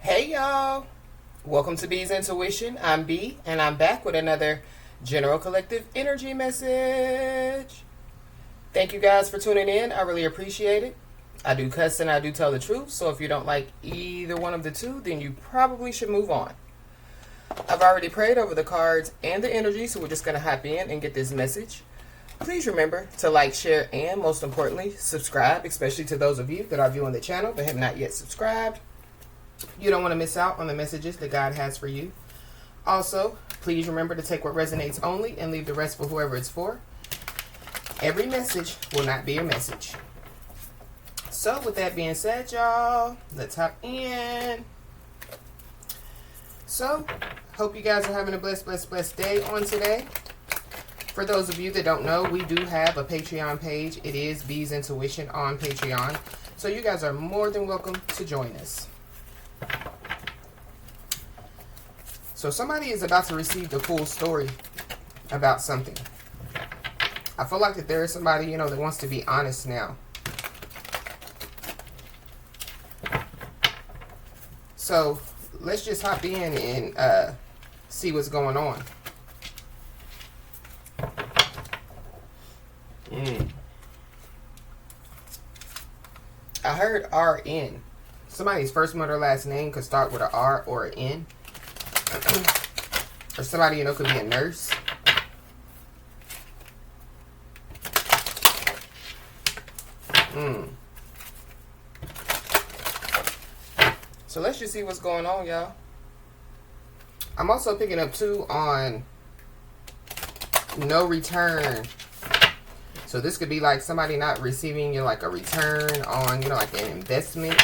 Hey y'all, welcome to B's Intuition. I'm B and I'm back with another General Collective Energy message. Thank you guys for tuning in. I really appreciate it. I do cuss and I do tell the truth, so if you don't like either one of the two, then you probably should move on. I've already prayed over the cards and the energy, so we're just going to hop in and get this message. Please remember to like, share, and most importantly, subscribe, especially to those of you that are viewing the channel but have not yet subscribed. You don't want to miss out on the messages that God has for you. Also, please remember to take what resonates only and leave the rest for whoever it's for. Every message will not be your message. So with that being said, y'all, let's hop in. So, hope you guys are having a blessed day on today. For those of you that don't know, we do have a Patreon page. It is B's Intuition on Patreon. So you guys are more than welcome to join us. So somebody is about to receive the full story about something. I feel like that there is somebody, that wants to be honest now. So let's just hop in and see what's going on. I heard RN. Somebody's first one or last name could start with an R or an N. Or somebody, could be a nurse. So let's just see what's going on, y'all. I'm also picking up too on no return. So this could be like somebody not receiving like a return on, like an investment.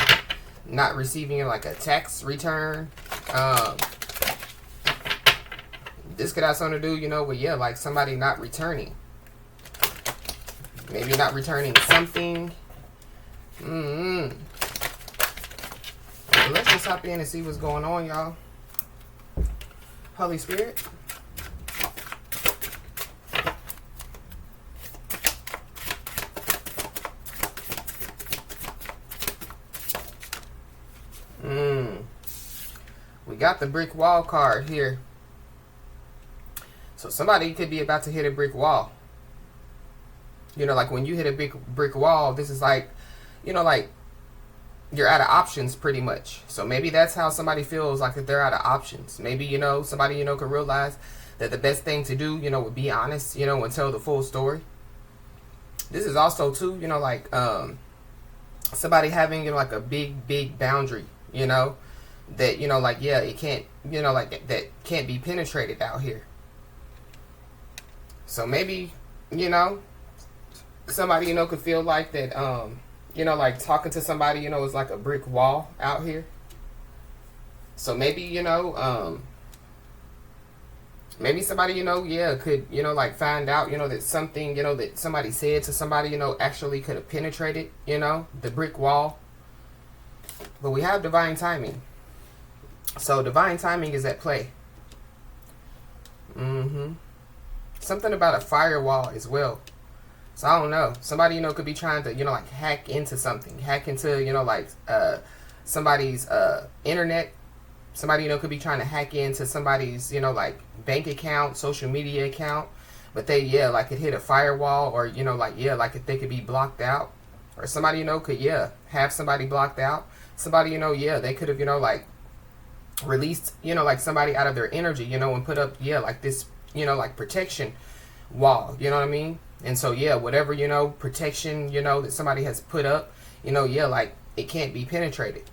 Not receiving like a tax return. This could have something to do, with, like somebody not returning. Maybe not returning something. Let's just hop in and see what's going on, y'all. Holy Spirit. We got the brick wall card here. So somebody could be about to hit a brick wall. Like when you hit a big brick wall, this is like, like you're out of options pretty much. So maybe that's how somebody feels, like that they're out of options. Maybe, somebody, could realize that the best thing to do, would be honest, and tell the full story. This is also too, like somebody having, like a big boundary, that, like, yeah, it can't, like that can't be penetrated out here. So maybe, somebody, could feel like that, like talking to somebody, is like a brick wall out here. So maybe, maybe somebody, could, like find out, that something, that somebody said to somebody, actually could have penetrated, the brick wall. But we have divine timing. So divine timing is at play. Something about a firewall as well. So I don't know. Somebody, could be trying to, like hack into something. Hack into, like somebody's internet. Somebody, could be trying to hack into somebody's, like bank account, social media account. But they, like it hit a firewall or, like, like if they could be blocked out. Or somebody, could, have somebody blocked out. Somebody, they could have, like released, like somebody out of their energy, and put up, like this, like protection wall, you know what I mean? And so, whatever, protection, that somebody has put up, like it can't be penetrated.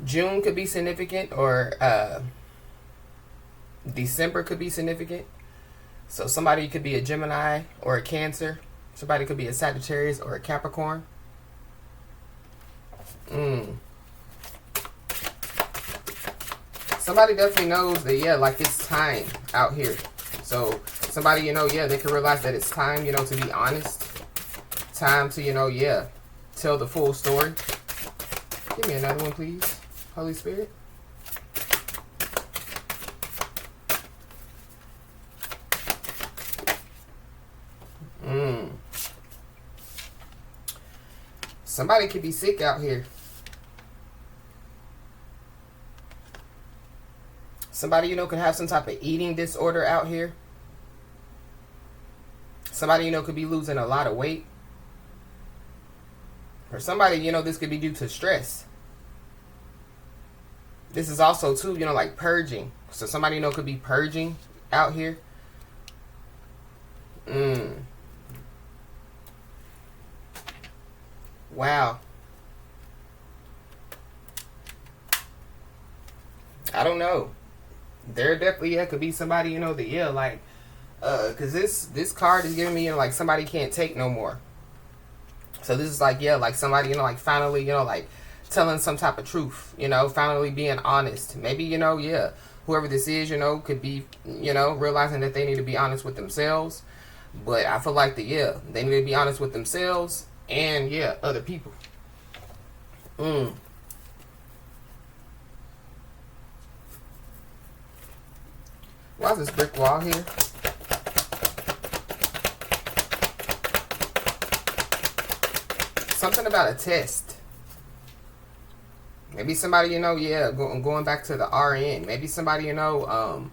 June could be significant, or December could be significant. So somebody could be a Gemini or a Cancer. Somebody could be a Sagittarius or a Capricorn. Somebody definitely knows that, like it's time out here. So somebody, they can realize that it's time, to be honest. Time to, tell the full story. Give me another one, please. Holy Spirit. Somebody could be sick out here. Somebody, you know, could have some type of eating disorder out here. Somebody, you know, could be losing a lot of weight. Or somebody, you know, this could be due to stress. This is also, too, you know, like purging. So somebody, you know, could be purging out here. Wow. I don't know. There definitely, yeah, could be somebody, you know, that, yeah, like, because this card is giving me, you know, like somebody can't take no more. So this is like, yeah, like somebody, you know, like finally, you know, like telling some type of truth, you know, finally being honest. Maybe, you know, yeah, whoever this is, you know, could be, you know, realizing that they need to be honest with themselves. But I feel like that, yeah, they need to be honest with themselves and, yeah, other people. Why is this brick wall here? Something about a test. Maybe somebody, you know, yeah, going back to the RN. Maybe somebody, you know,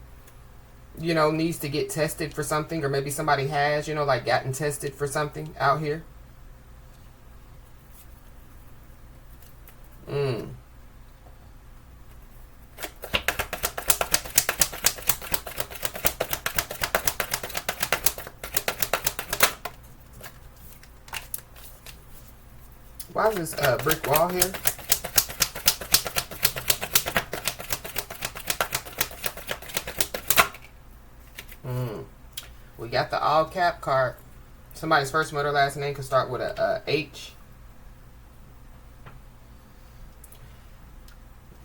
needs to get tested for something. Or maybe somebody has, you know, like gotten tested for something out here. Why is this brick wall here? We got the all cap card. Somebody's first, middle, last name could start with a H.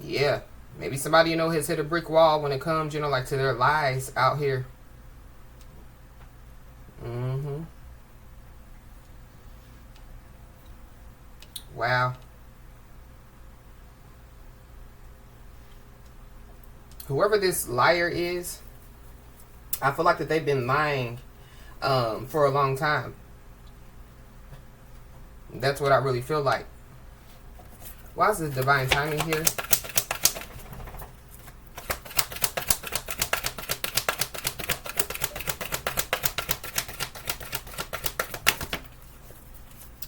Yeah. Maybe somebody, you know, has hit a brick wall when it comes, you know, like to their lies out here. Wow. Whoever this liar is, I feel like that they've been lying for a long time. That's what I really feel like. Why is this divine timing here?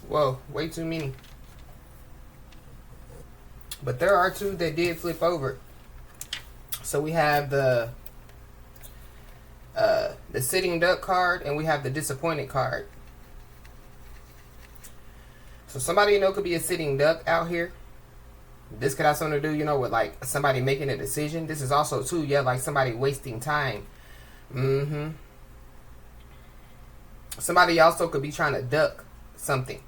Whoa, way too many. But there are two that did flip over. So we have the sitting duck card, and we have the disappointed card. So somebody, you know, could be a sitting duck out here. This could have something to do, you know, with like somebody making a decision. This is also too, yeah, like somebody wasting time. Somebody also could be trying to duck something.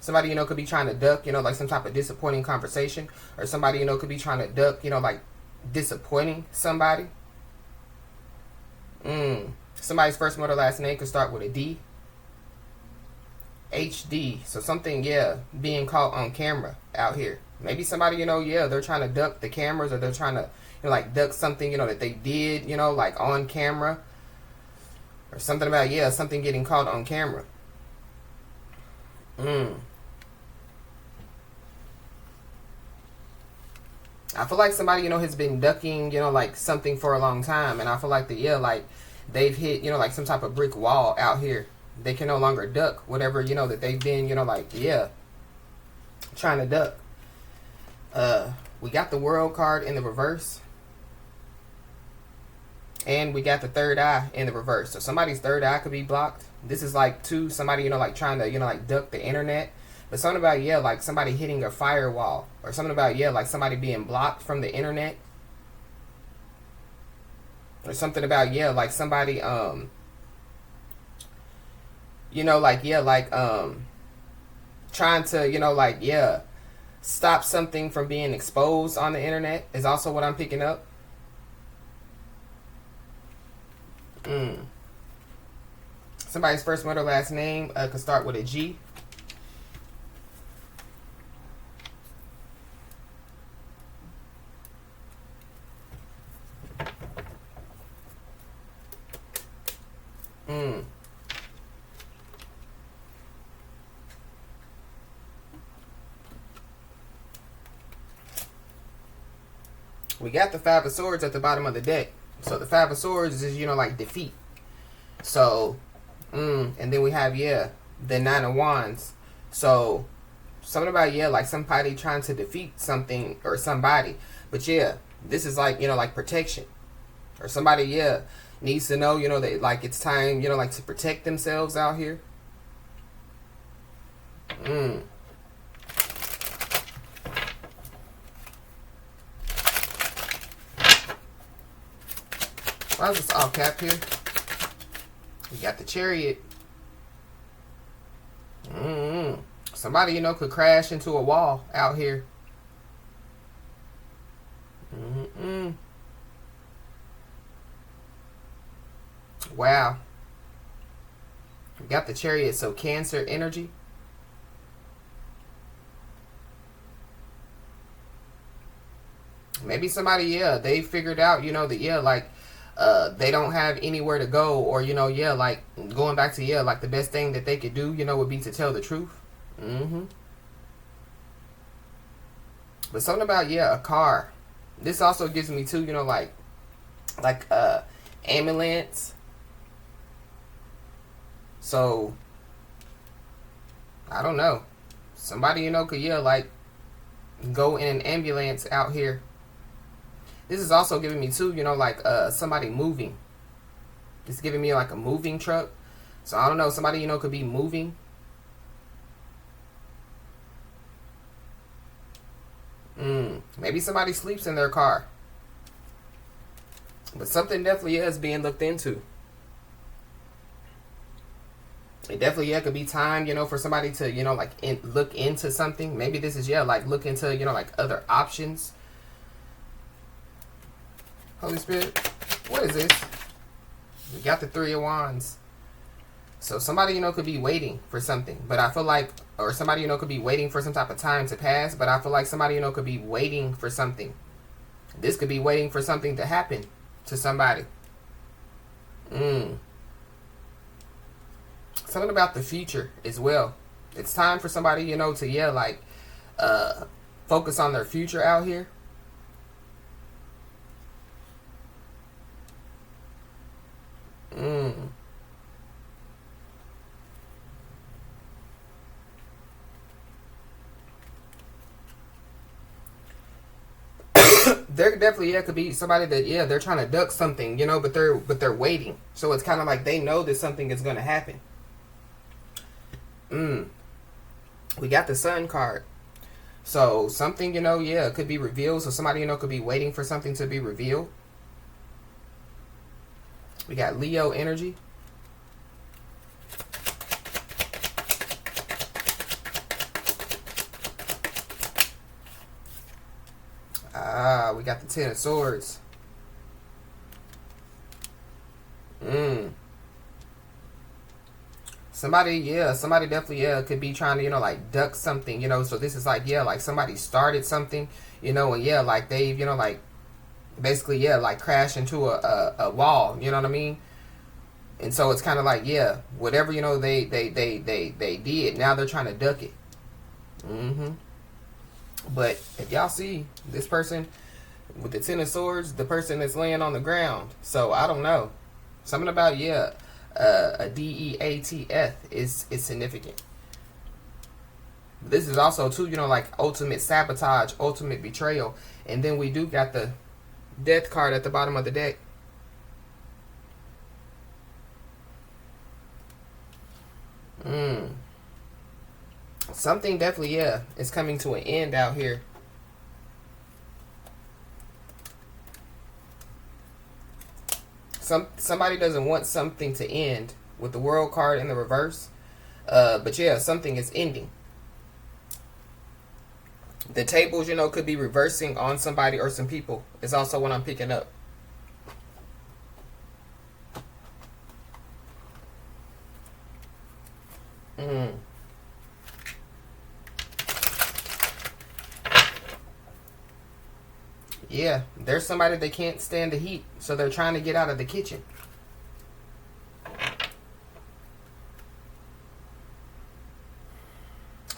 Somebody, you know, could be trying to duck, you know, like some type of disappointing conversation. Or somebody, you know, could be trying to duck, you know, like disappointing somebody. Somebody's first, middle, last name could start with a D. HD. So something, yeah, being caught on camera out here. Maybe somebody, you know, yeah, they're trying to duck the cameras, or they're trying to, you know, like duck something, you know, that they did, you know, like on camera. Or something about, yeah, something getting caught on camera. I feel like somebody, you know, has been ducking, you know, like something for a long time. And I feel like that, yeah, like they've hit, you know, like some type of brick wall out here. They can no longer duck whatever, you know, that they've been, you know, like, yeah, trying to duck. We got the world card in the reverse. And we got the third eye in the reverse. So somebody's third eye could be blocked. This is like somebody, you know, like trying to, you know, like duck the internet. But something about, yeah, like somebody hitting a firewall. Or something about, yeah, like somebody being blocked from the internet. Or something about, yeah, like somebody, you know, like, yeah, like, trying to, you know, like, yeah, stop something from being exposed on the internet is also what I'm picking up. Somebody's first, middle, last name could start with a G. We got the Five of Swords at the bottom of the deck. So the Five of Swords is, you know, like defeat. So, and then we have, yeah, the Nine of Wands. So, something about, yeah, like somebody trying to defeat something or somebody. But yeah, this is like, you know, like protection. Or somebody, yeah, needs to know, you know, that like it's time, you know, like to protect themselves out here. Why is this all capped here? We got the Chariot. Somebody, you know, could crash into a wall out here. Wow. We got the Chariot, so Cancer energy. Maybe somebody, yeah, they figured out, you know, that, yeah, like, they don't have anywhere to go, or, you know, yeah, like, going back to, yeah, like, the best thing that they could do, you know, would be to tell the truth. But something about, yeah, a car. This also gives me, too, you know, like, ambulance. So, I don't know. Somebody, you know, could, yeah, like, go in an ambulance out here. This is also giving me, too, you know, like, somebody moving. It's giving me, like, a moving truck. So, I don't know. Somebody, you know, could be moving. Maybe somebody sleeps in their car. But something definitely is being looked into. It definitely, yeah, could be time, you know, for somebody to, you know, like, look into something. Maybe this is, yeah, like, look into, you know, like, other options. Holy Spirit, what is this? We got the Three of Wands. So somebody, you know, could be waiting for something. But I feel like, or somebody, you know, could be waiting for some type of time to pass. But I feel like somebody, you know, could be waiting for something. This could be waiting for something to happen to somebody. Something about the future as well. It's time for somebody, you know, to, yeah, like, focus on their future out here. There definitely, yeah, could be somebody that, yeah, they're trying to duck something, you know, but they're waiting. So it's kind of like they know that something is going to happen. We got the Sun card. So something, you know, yeah, could be revealed. So somebody, you know, could be waiting for something to be revealed. We got Leo energy. We got the Ten of Swords. Somebody, yeah, somebody definitely, yeah, could be trying to, you know, like, duck something, you know. So this is like, yeah, like somebody started something, you know, and yeah, like they've, you know, like, basically, yeah, like crash into a wall, you know what I mean? And so it's kind of like, yeah, whatever, you know, they did, now they're trying to duck it. But if y'all see this person with the Ten of Swords, the person that's laying on the ground. So I don't know. Something about, yeah, a DEATF is significant. This is also, too, you know, like ultimate sabotage, ultimate betrayal. And then we do got the Death card at the bottom of the deck. Something definitely, yeah, is coming to an end out here. Somebody doesn't want something to end with the World card in the reverse. But yeah, something is ending. The tables, you know, could be reversing on somebody or some people. It's also what I'm picking up. Yeah, there's somebody that can't stand the heat, so they're trying to get out of the kitchen.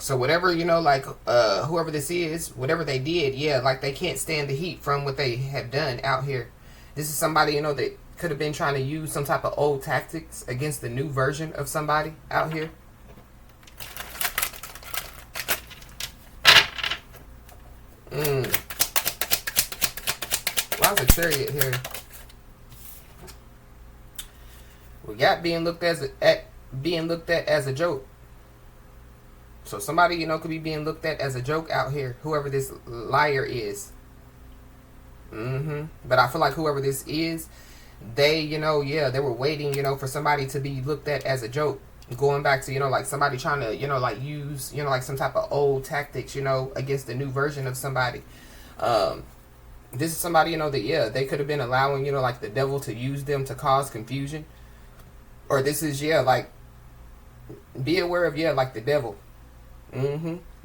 So whatever, like whoever this is, whatever they did, yeah, like they can't stand the heat from what they have done out here. This is somebody, that could have been trying to use some type of old tactics against the new version of somebody out here. Why is a chariot here? We got being looked at as a joke. So somebody, could be being looked at as a joke out here. Whoever this liar is. But I feel like whoever this is, they, they were waiting, for somebody to be looked at as a joke. Going back to, like somebody trying to, like use, like some type of old tactics, against the new version of somebody. This is somebody, that, they could have been allowing, like the devil to use them to cause confusion. Or this is, like, be aware of, like the devil.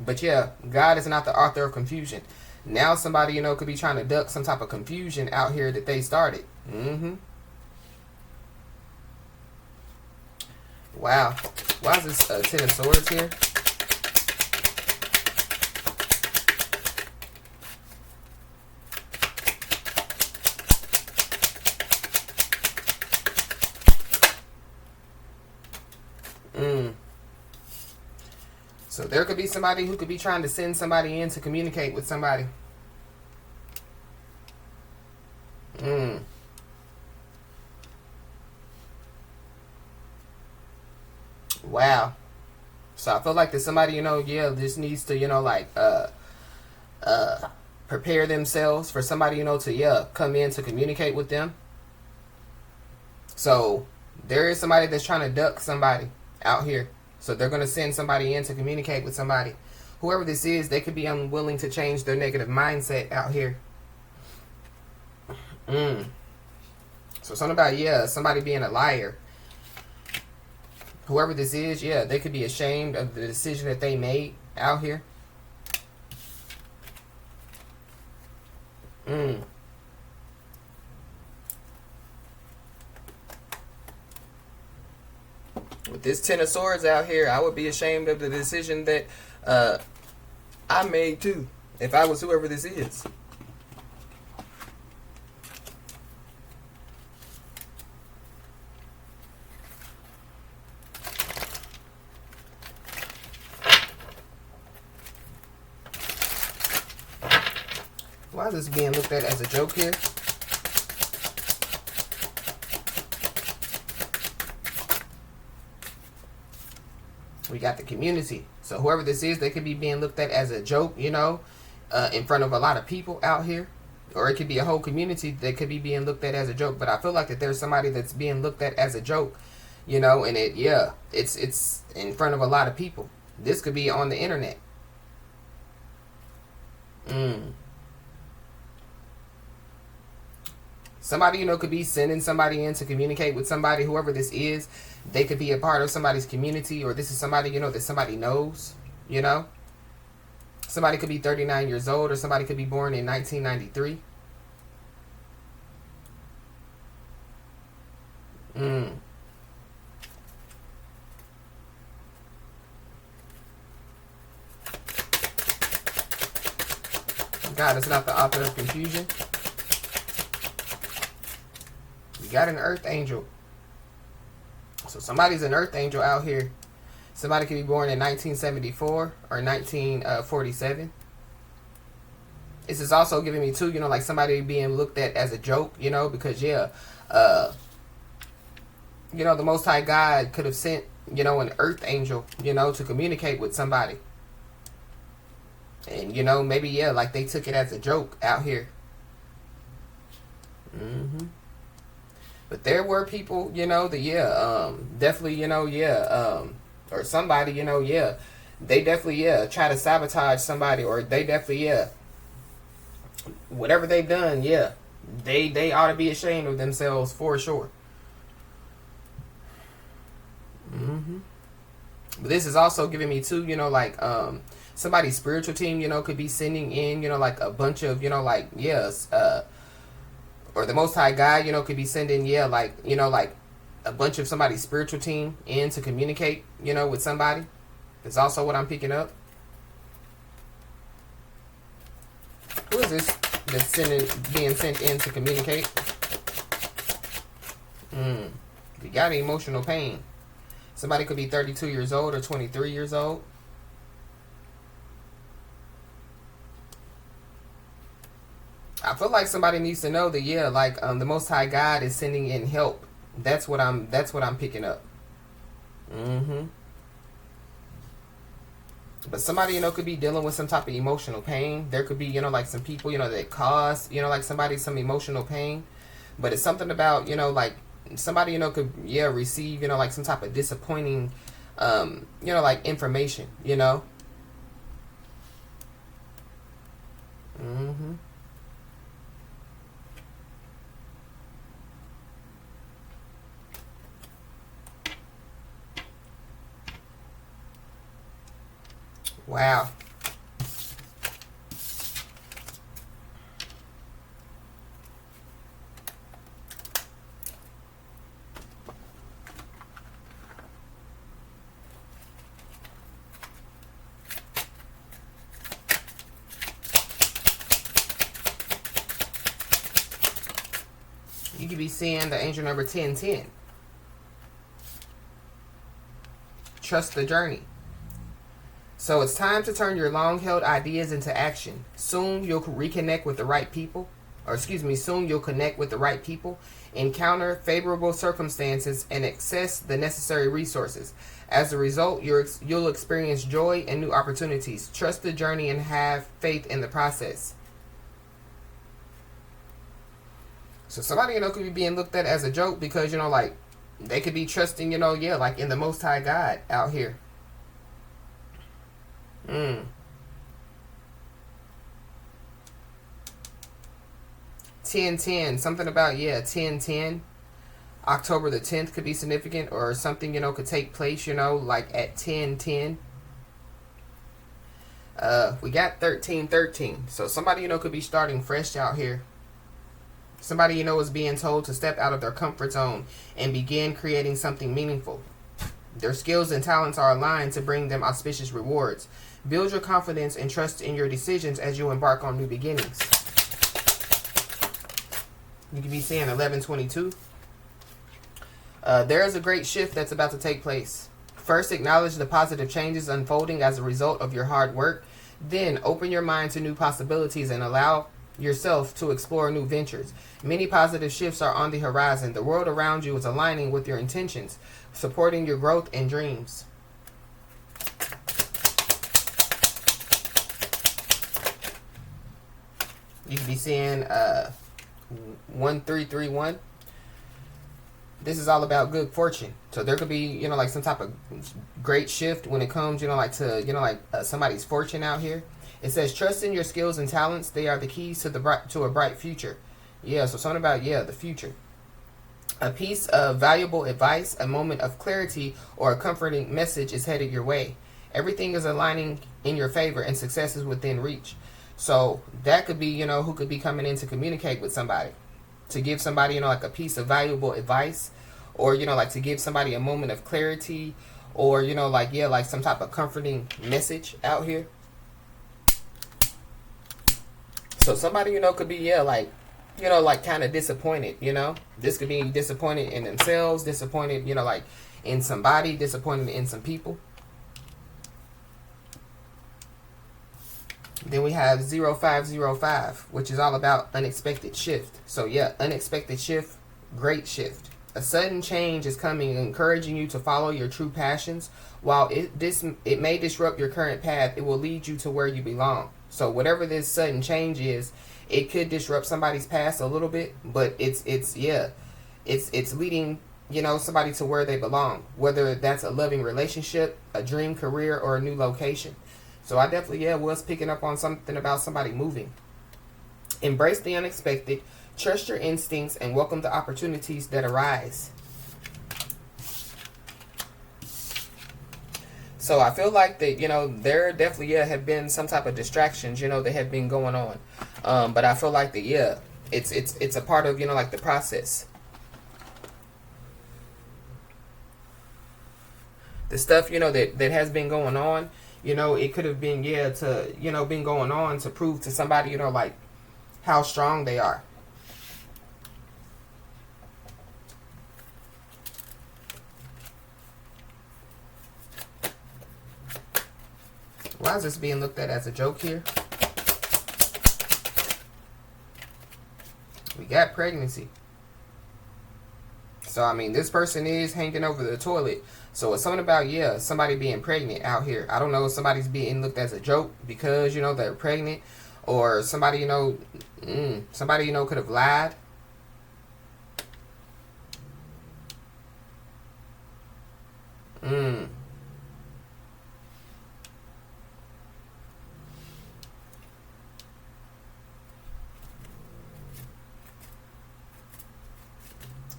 But yeah, God is not the author of confusion. Now somebody, could be trying to duck some type of confusion out here that they started. Wow. Why is this Ten of Swords here? So there could be somebody who could be trying to send somebody in to communicate with somebody. Wow. So I feel like that somebody, just needs to, prepare themselves for somebody, to, come in to communicate with them. So there is somebody that's trying to duck somebody out here. So they're going to send somebody in to communicate with somebody. Whoever this is, they could be unwilling to change their negative mindset out here. So something about, somebody being a liar. Whoever this is, they could be ashamed of the decision that they made out here. With this Ten of Swords out here, I would be ashamed of the decision that I made too, if I was whoever this is. Why is this being looked at as a joke here? We got the community. So whoever this is, they could be being looked at as a joke, in front of a lot of people out here. Or it could be a whole community that could be being looked at as a joke. But I feel like that there's somebody that's being looked at as a joke, and it's in front of a lot of people. This could be on the internet. Somebody, could be sending somebody in to communicate with somebody. Whoever this is, they could be a part of somebody's community, or this is somebody, that somebody knows, Somebody could be 39 years old, or somebody could be born in 1993. God is not the author of confusion. We got an earth angel. So somebody's an earth angel out here. Somebody could be born in 1974 or 1947. This is also giving me too, like somebody being looked at as a joke, because the Most High God could have sent, an earth angel, to communicate with somebody. And, maybe, like they took it as a joke out here. But there were people, definitely, or somebody, they definitely, try to sabotage somebody, or they definitely, whatever they've done, they ought to be ashamed of themselves for sure. But this is also giving me too, somebody's spiritual team, could be sending in, like a bunch of, or the Most High God, could be sending, like a bunch of somebody's spiritual team in to communicate, with somebody. That's also what I'm picking up. Who is this that's being sent in to communicate? We got emotional pain. Somebody could be 32 years old or 23 years old. I feel like somebody needs to know that, yeah, like the Most High God is sending in help. That's what I'm picking up. But somebody, could be dealing with some type of emotional pain. There could be, like some people, that cause, like somebody some emotional pain. But it's something about, like somebody, could, receive, like some type of disappointing, like information, Wow. You could be seeing the angel number 1010. Trust the journey. So it's time to turn your long-held ideas into action. Soon you'll reconnect with the right people. Soon you'll connect with the right people, encounter favorable circumstances, and access the necessary resources. As a result, you'll experience joy and new opportunities. Trust the journey and have faith in the process. So somebody, could be being looked at as a joke because, like, they could be trusting, like in the Most High God out here. 10-10, something about 10-10. October the 10th could be significant, or something could take place like at 10-10. We got 13-13, so somebody could be starting fresh out here. Somebody is being told to step out of their comfort zone and begin creating something meaningful. Their skills and talents are aligned to bring them auspicious rewards. Build your confidence and trust in your decisions as you embark on new beginnings. You could be seeing 11-22. There is a great shift that's about to take place. First, acknowledge the positive changes unfolding as a result of your hard work. Then, open your mind to new possibilities and allow yourself to explore new ventures. Many positive shifts are on the horizon. The world around you is aligning with your intentions, supporting your growth and dreams. You could be seeing 1331. This is all about good fortune. So there could be, like some type of great shift when it comes, like to, somebody's fortune out here. It says, trust in your skills and talents. They are the keys to a bright future. Yeah, so something about, the future. A piece of valuable advice, a moment of clarity, or a comforting message is headed your way. Everything is aligning in your favor and success is within reach. So that could be, who could be coming in to communicate with somebody. To give somebody, like a piece of valuable advice. Or, like to give somebody a moment of clarity. Or, like some type of comforting message out here. So somebody, could be, like kind of disappointed, This could be disappointed in themselves, disappointed, like in somebody, disappointed in some people. Then we have 0505, which is all about unexpected shift. So unexpected shift, great shift. A sudden change is coming, encouraging you to follow your true passions. While it may disrupt your current path, it will lead you to where you belong. So whatever this sudden change is, it could disrupt somebody's past a little bit, but it's leading, somebody to where they belong. Whether that's a loving relationship, a dream career, or a new location. So I definitely, was picking up on something about somebody moving. Embrace the unexpected, trust your instincts, and welcome the opportunities that arise. So I feel like that, there definitely, have been some type of distractions, that have been going on. But I feel like that, it's a part of, like the process. The stuff, that has been going on, You know, it could have been, yeah, to, you know, been going on to prove to somebody, you know, like how strong they are. Why is this being looked at as a joke here? We got pregnancy. So, I mean, this person is hanging over the toilet. So, it's something about, yeah, somebody being pregnant out here. I don't know if somebody's being looked as a joke because, you know, they're pregnant. Or somebody, you know, somebody, you know, could have lied.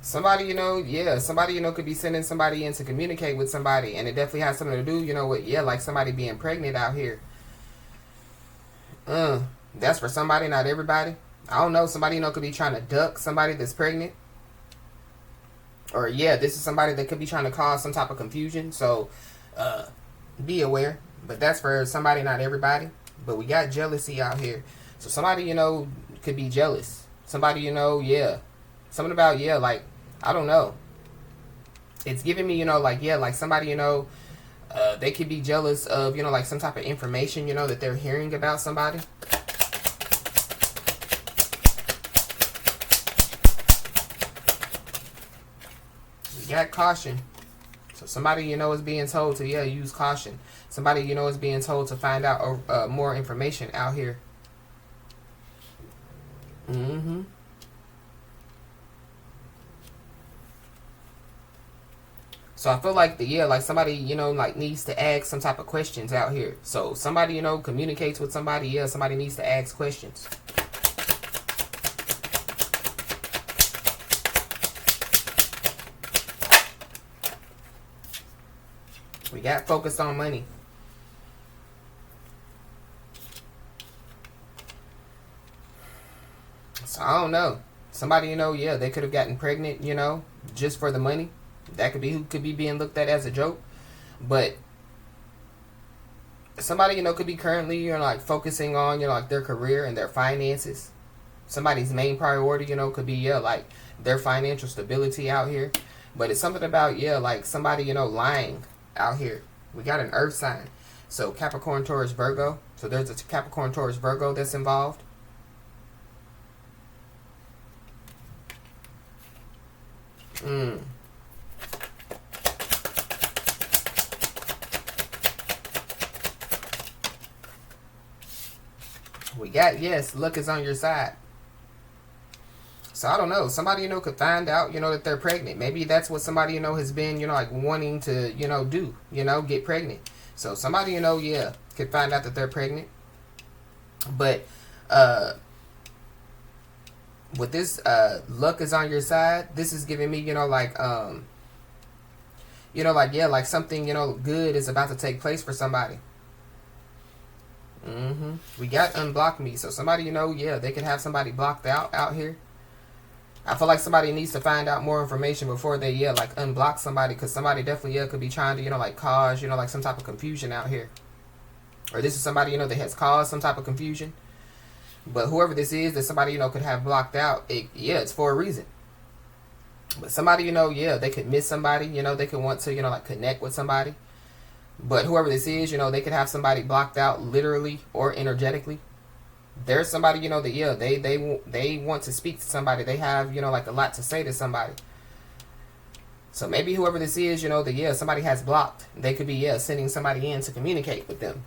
Somebody, you know, yeah, somebody, you know, could be sending somebody in to communicate with somebody. And it definitely has something to do, you know, with, yeah, like somebody being pregnant out here. That's for somebody, not everybody. I don't know. Somebody, you know, could be trying to duck somebody that's pregnant. Or, yeah, this is somebody that could be trying to cause some type of confusion. So, be aware. But that's for somebody, not everybody. But we got jealousy out here. So, somebody, you know, could be jealous. Somebody, you know, yeah. Something about, yeah, like, I don't know. It's giving me, you know, like, yeah, like somebody, you know, they could be jealous of, you know, like some type of information, you know, that they're hearing about somebody. We got caution. So somebody, you know, is being told to, yeah, use caution. Somebody, you know, is being told to find out more information out here. So I feel like like somebody, you know, like needs to ask some type of questions out here. So somebody, you know, communicates with somebody. Yeah, somebody needs to ask questions. We got focused on money. So I don't know. Somebody, you know, yeah, they could have gotten pregnant, you know, just for the money. That could be who could be being looked at as a joke. But somebody, you know, could be currently, you know, like focusing on, you know, like their career and their finances. Somebody's main priority, you know, could be, yeah, like their financial stability out here. But it's something about, yeah, like somebody, you know, lying out here. We got an earth sign. So Capricorn, Taurus, Virgo. So there's a Capricorn, Taurus, Virgo that's involved. We got, yes, luck is on your side. So I don't know. Somebody, you know, could find out, you know, that they're pregnant. Maybe that's what somebody, you know, has been, you know, like wanting to, you know, do, you know, get pregnant. So somebody, you know, yeah, could find out that they're pregnant. But with this luck is on your side, this is giving me, you know, like you know, like, yeah, like something, you know, good is about to take place for somebody. We got unblock me. So somebody, you know, yeah, they could have somebody blocked out here. I feel like somebody needs to find out more information before they, yeah, like unblock somebody. Because somebody definitely, yeah, could be trying to, you know, like cause, you know, like some type of confusion out here. Or this is somebody, you know, that has caused some type of confusion. But whoever this is that somebody, you know, could have blocked out, yeah, it's for a reason. But somebody, you know, yeah, they could miss somebody. You know, they could want to, you know, like connect with somebody. But whoever this is, you know, they could have somebody blocked out literally or energetically. There's somebody, you know, that, yeah, they want to speak to somebody. They have, you know, like a lot to say to somebody. So maybe whoever this is, you know, that, yeah, somebody has blocked. They could be, yeah, sending somebody in to communicate with them.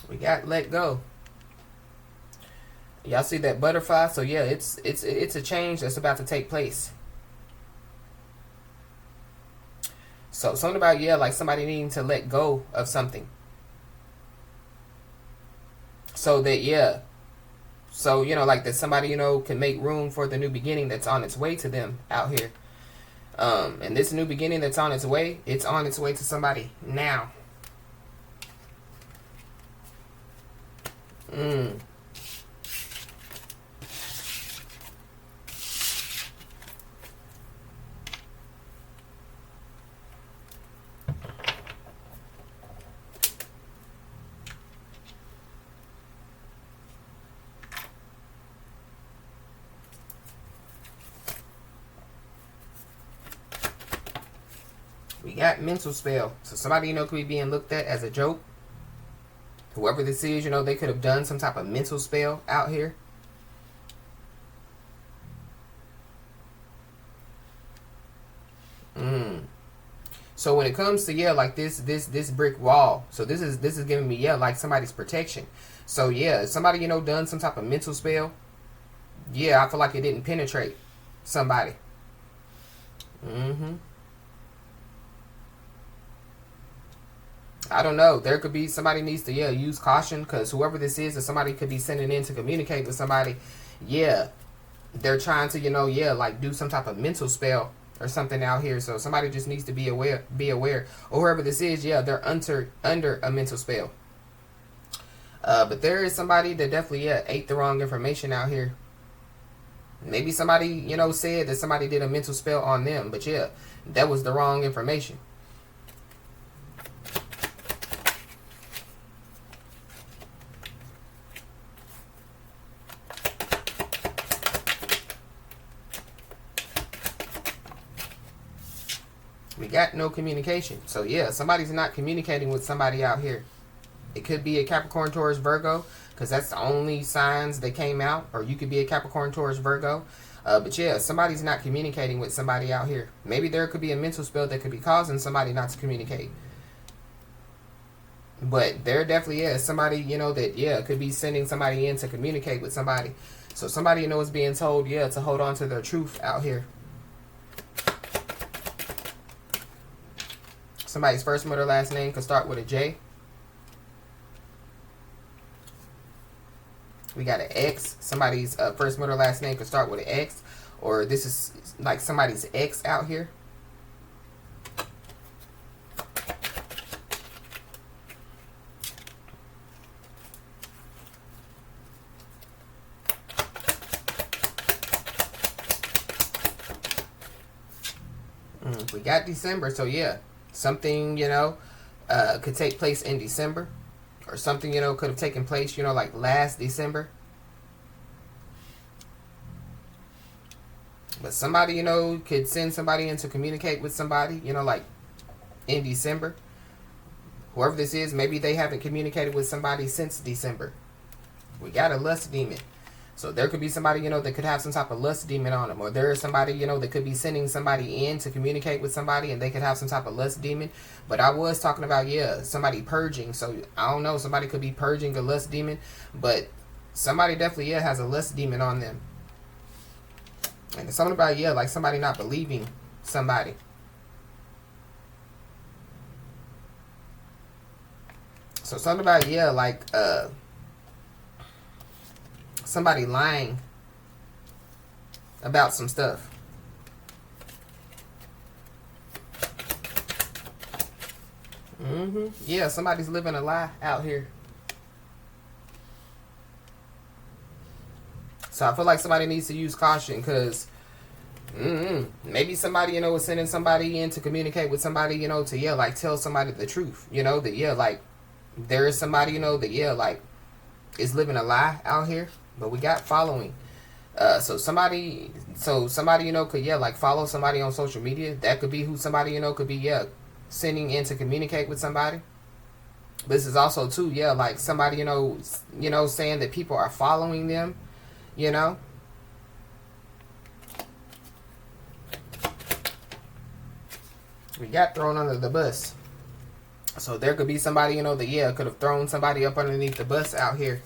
We got let go. Y'all see that butterfly? So yeah, it's a change that's about to take place. So something about, yeah, like somebody needing to let go of something. So that, yeah. So, you know, like that somebody, you know, can make room for the new beginning that's on its way to them out here. And this new beginning that's on its way to somebody now. Mm. We got mental spell. So somebody, could be being looked at as a joke. Whoever this is, they could have done some type of mental spell out here. So when it comes to like this brick wall, so this is giving me like somebody's protection. So yeah, somebody done some type of mental spell. Yeah, I feel like it didn't penetrate somebody. I don't know. There could be somebody needs to use caution, because whoever this is, or somebody could be sending in to communicate with somebody. Yeah, they're trying to like do some type of mental spell or something out here. So somebody just needs to be aware. Or whoever this is, they're under a mental spell. But there is somebody that definitely ate the wrong information out here. Maybe somebody said that somebody did a mental spell on them, but that was the wrong information. We got no communication. So somebody's not communicating with somebody out here. It could be a Capricorn, Taurus, Virgo, because that's the only signs that came out. Or you could be a Capricorn, Taurus, Virgo. But somebody's not communicating with somebody out here. Maybe there could be a mental spell that could be causing somebody not to communicate. But there definitely is somebody, that could be sending somebody in to communicate with somebody. So somebody, is being told, to hold on to their truth out here. Somebody's first, middle, last name could start with a J. We got an X. Somebody's first, middle, last name could start with an X. Or this is like somebody's ex out here. We got December, so something, could take place in December. Or something, could have taken place, like last December. But somebody, could send somebody in to communicate with somebody, like in December. Whoever this is, maybe they haven't communicated with somebody since December. We got a lust demon. So there could be somebody, that could have some type of lust demon on them. Or there is somebody, that could be sending somebody in to communicate with somebody, and they could have some type of lust demon. But I was talking about, somebody purging. So I don't know, somebody could be purging a lust demon. But somebody definitely, has a lust demon on them. And it's something about, like somebody not believing somebody. So something about, like, somebody lying about some stuff. Yeah, somebody's living a lie out here. So I feel like somebody needs to use caution, because maybe somebody, is sending somebody in to communicate with somebody, to, like, tell somebody the truth. That, like, there is somebody, that, like, is living a lie out here. But we got following. So somebody, could, like, follow somebody on social media. That could be who somebody, could be, sending in to communicate with somebody. This is also, too, like somebody, saying that people are following them, We got thrown under the bus. So there could be somebody, that, could have thrown somebody up underneath the bus out here.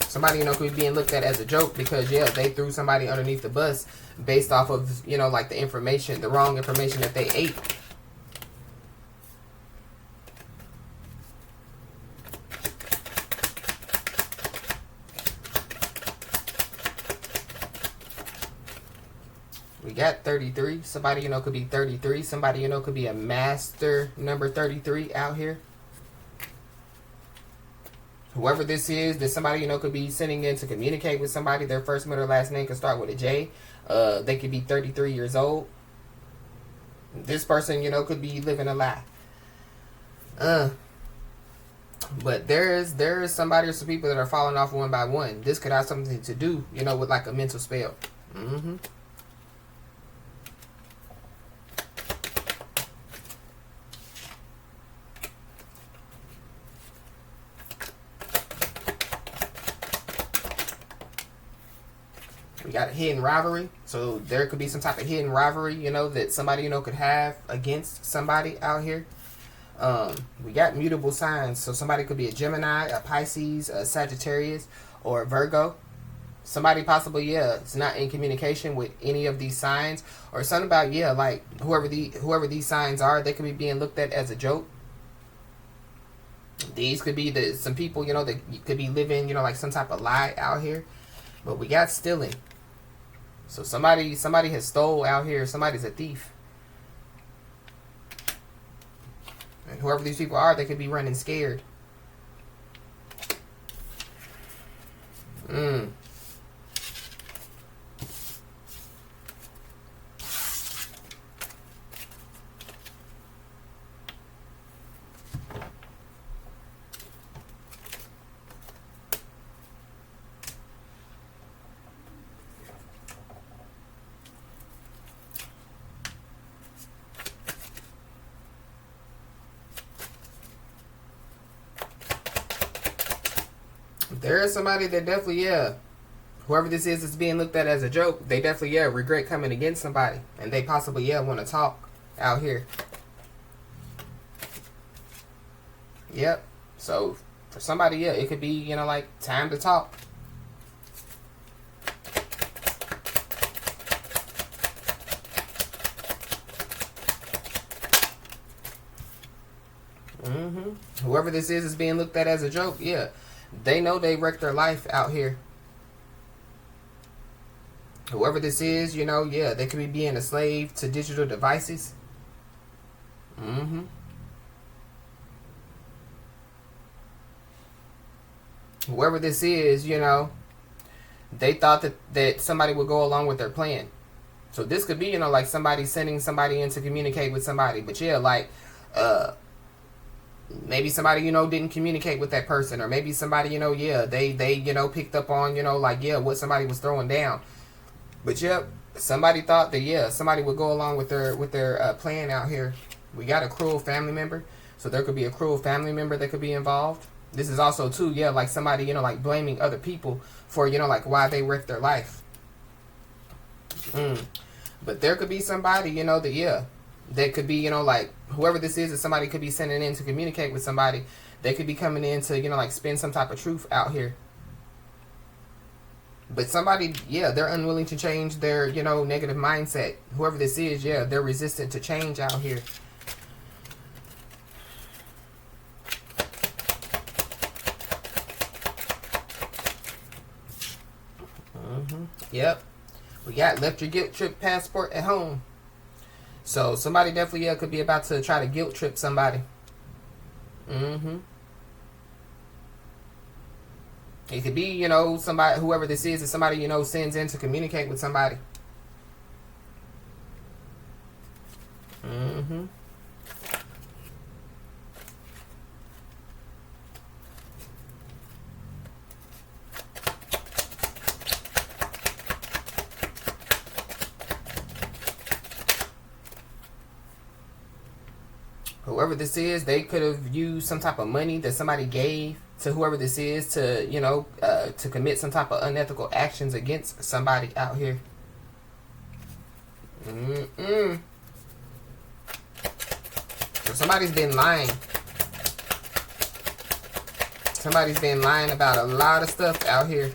Somebody, could be being looked at as a joke because, they threw somebody underneath the bus based off of, like the information, the wrong information that they ate. We got 33. Somebody, could be 33. Somebody, could be a master number 33 out here. Whoever this is, that somebody, could be sending in to communicate with somebody. Their first, middle, last name could start with a J. They could be 33 years old. This person, could be living a lie. But there is somebody or some people that are falling off one by one. This could have something to do, with like a mental spell. We got a hidden rivalry. So there could be some type of hidden rivalry, that somebody, could have against somebody out here. We got mutable signs. So somebody could be a Gemini, a Pisces, a Sagittarius, or a Virgo. Somebody possibly, it's not in communication with any of these signs. Or something about, like whoever these signs are, they could be being looked at as a joke. These could be some people, that could be living, like some type of lie out here. But we got stealing. So somebody has stole out here. Somebody's a thief. And whoever these people are, they could be running scared. There is somebody that definitely, whoever this is being looked at as a joke, they definitely, regret coming against somebody. And they possibly, want to talk out here. Yep. So, for somebody, it could be, like, time to talk. Whoever this is being looked at as a joke, they know they wrecked their life out here. Whoever this is, they could be being a slave to digital devices. Whoever this is, they thought that somebody would go along with their plan. So this could be, like somebody sending somebody in to communicate with somebody. But maybe somebody, didn't communicate with that person. Or maybe somebody, they picked up on, what somebody was throwing down. But, somebody thought that, somebody would go along with their plan out here. We got a cruel family member. So there could be a cruel family member that could be involved. This is also, too, like somebody, like blaming other people for, like why they wrecked their life. But there could be somebody, that could be, like, whoever this is, that somebody could be sending in to communicate with somebody. They could be coming in to, like, spin some type of truth out here. But somebody, they're unwilling to change their, negative mindset. Whoever this is, they're resistant to change out here. Yep. We got left your guilt trip passport at home. So somebody definitely could be about to try to guilt trip somebody. It could be, somebody, whoever this is somebody, sends in to communicate with somebody. Whoever this is, they could have used some type of money that somebody gave to whoever this is to, to commit some type of unethical actions against somebody out here. So somebody's been lying. Somebody's been lying about a lot of stuff out here.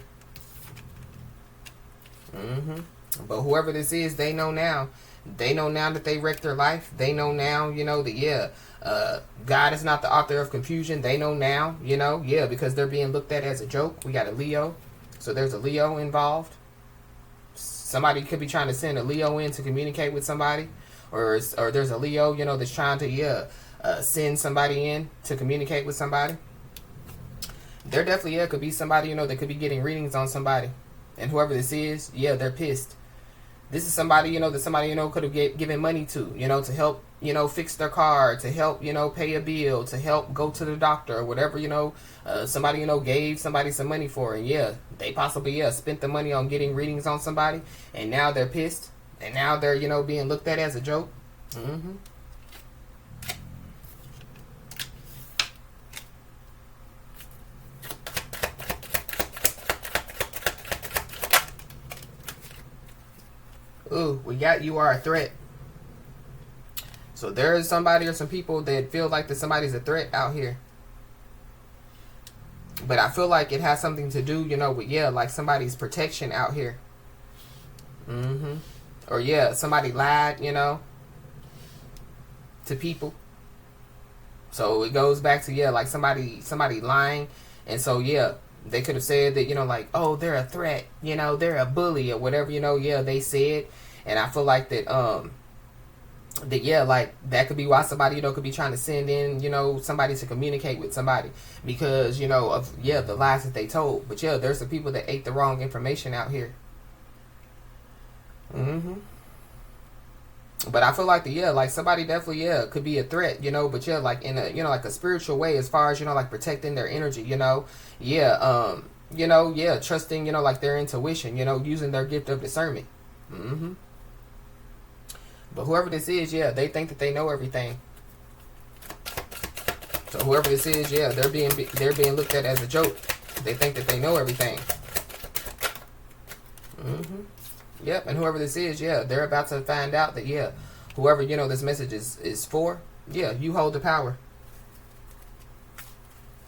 But whoever this is, they know now. They know now that they wrecked their life. They know now, that, God is not the author of confusion. They know now, because they're being looked at as a joke. We got a Leo. So there's a Leo involved. Somebody could be trying to send a Leo in to communicate with somebody. Or there's a Leo, that's trying to, send somebody in to communicate with somebody. there definitely, yeah, could be somebody, that could be getting readings on somebody. And whoever this is, yeah, they're pissed. This is somebody, that somebody, could have given money to help, fix their car, to help, pay a bill, to help go to the doctor or whatever, somebody, gave somebody some money for. And yeah, they possibly, yeah, spent the money on getting readings on somebody. And now they're pissed. And now they're, being looked at as a joke. Mm-hmm. Ooh, we got you are a threat. So there is somebody or some people that feel like that somebody's a threat out here. But I feel like it has something to do, with, yeah, like somebody's protection out here. Mm-hmm. Or, yeah, somebody lied, to people. So it goes back to, yeah, like somebody lying. And so, yeah, they could have said that, like, oh, they're a threat, they're a bully or whatever, yeah, they said. And I feel like that, yeah, like that could be why somebody, could be trying to send in, somebody to communicate with somebody because, of, yeah, the lies that they told. But yeah, there's some people that ate the wrong information out here. Mm-hmm. But I feel like yeah, like somebody definitely, yeah, could be a threat, but yeah, like in a, like a spiritual way as far as, like protecting their energy, yeah, yeah, trusting, like their intuition, using their gift of discernment. Mm-hmm. But whoever this is, yeah, they think that they know everything. So whoever this is, yeah, they're being looked at as a joke. They think that they know everything. Mm-hmm. Yep, and whoever this is, yeah, they're about to find out that, yeah, whoever, this message is for, yeah, you hold the power.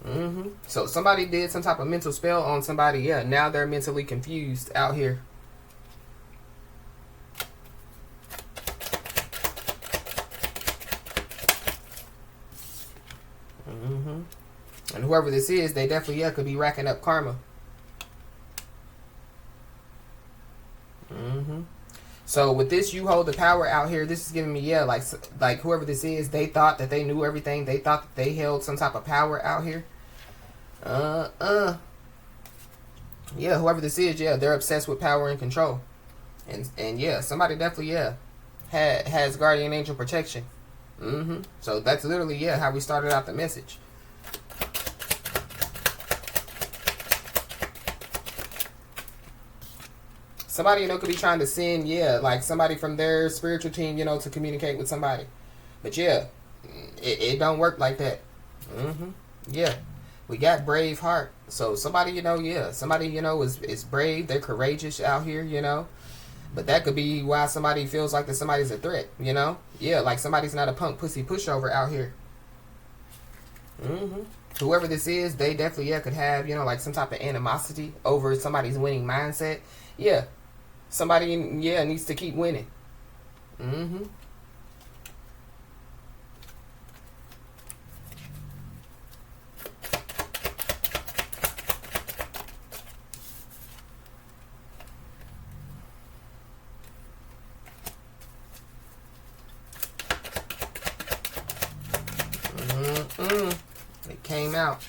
Mm-hmm. So somebody did some type of mental spell on somebody, yeah, now they're mentally confused out here. Mm-hmm. And whoever this is, they definitely, yeah, could be racking up karma. Mm-hmm. So with this, you hold the power out here. This is giving me, yeah, like whoever this is, they thought that they knew everything. They thought that they held some type of power out here. Yeah, whoever this is, yeah, they're obsessed with power and control. And yeah, somebody definitely, yeah, has guardian angel protection. Mm-hmm. So that's literally, yeah, how we started out the message. Somebody, could be trying to send, yeah, like somebody from their spiritual team, to communicate with somebody. But yeah, it don't work like that. Mm-hmm. Yeah. We got brave heart. So somebody, yeah, somebody, is brave. They're courageous out here, But that could be why somebody feels like that somebody's a threat, Yeah, like somebody's not a punk pussy pushover out here. Mm-hmm. Whoever this is, they definitely, yeah, could have, like some type of animosity over somebody's winning mindset. Yeah. Somebody, yeah, needs to keep winning. Mm-hmm. It came out.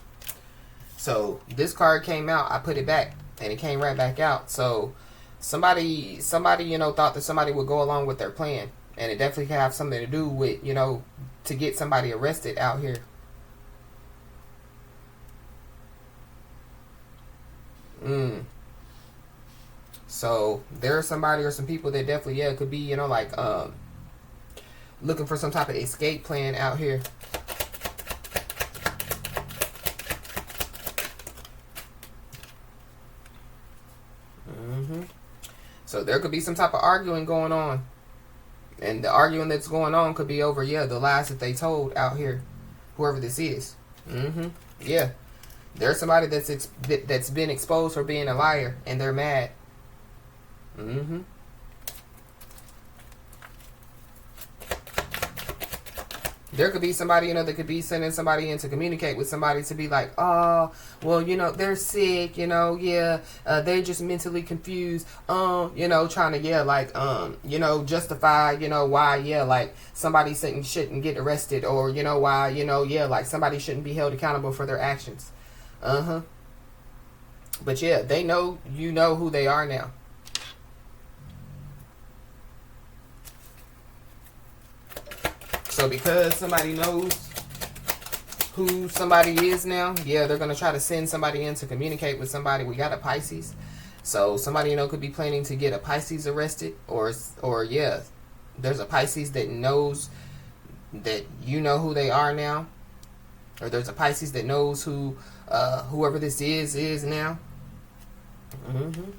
So this card came out. I put it back, and it came right back out. So somebody, thought that somebody would go along with their plan, and it definitely have something to do with, to get somebody arrested out here. So there's somebody or some people that definitely, yeah, could be, like looking for some type of escape plan out here. So there could be some type of arguing going on. And the arguing that's going on could be over, yeah, the lies that they told out here. Whoever this is. Mm-hmm. Yeah. There's somebody that's been exposed for being a liar, and they're mad. Mm-hmm. There could be somebody, that could be sending somebody in to communicate with somebody to be like, oh, well, they're sick, yeah, they're just mentally confused, trying to, yeah, like, justify, why, yeah, like, somebody shouldn't get arrested, or, why, yeah, like, somebody shouldn't be held accountable for their actions. Uh-huh. But yeah, they know, you know who they are now. So because somebody knows who somebody is now, yeah, they're going to try to send somebody in to communicate with somebody. We got a Pisces. So somebody, you know, could be planning to get a Pisces arrested, or yeah, there's a Pisces that knows that you know who they are now, or there's a Pisces that knows who whoever this is now. Mm-hmm.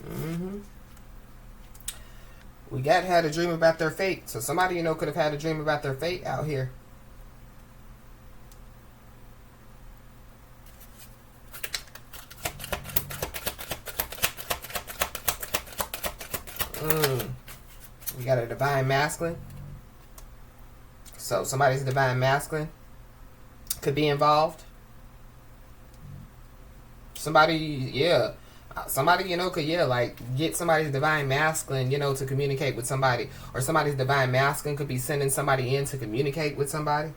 Mm-hmm. We got had a dream about their fate. So somebody, you know, could have had a dream about their fate out here. We got a divine masculine. So somebody's divine masculine could be involved. Somebody, yeah. Somebody, you know, could, yeah, like, get somebody's divine masculine, you know, to communicate with somebody. Or somebody's divine masculine could be sending somebody in to communicate with somebody.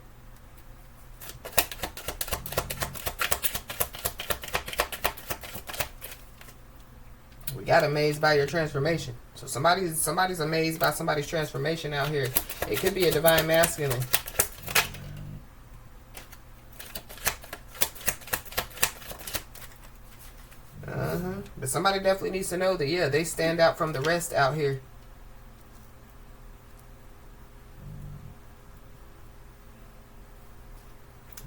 We got amazed by your transformation. So somebody's amazed by somebody's transformation out here. It could be a divine masculine. But somebody definitely needs to know that, yeah, they stand out from the rest out here.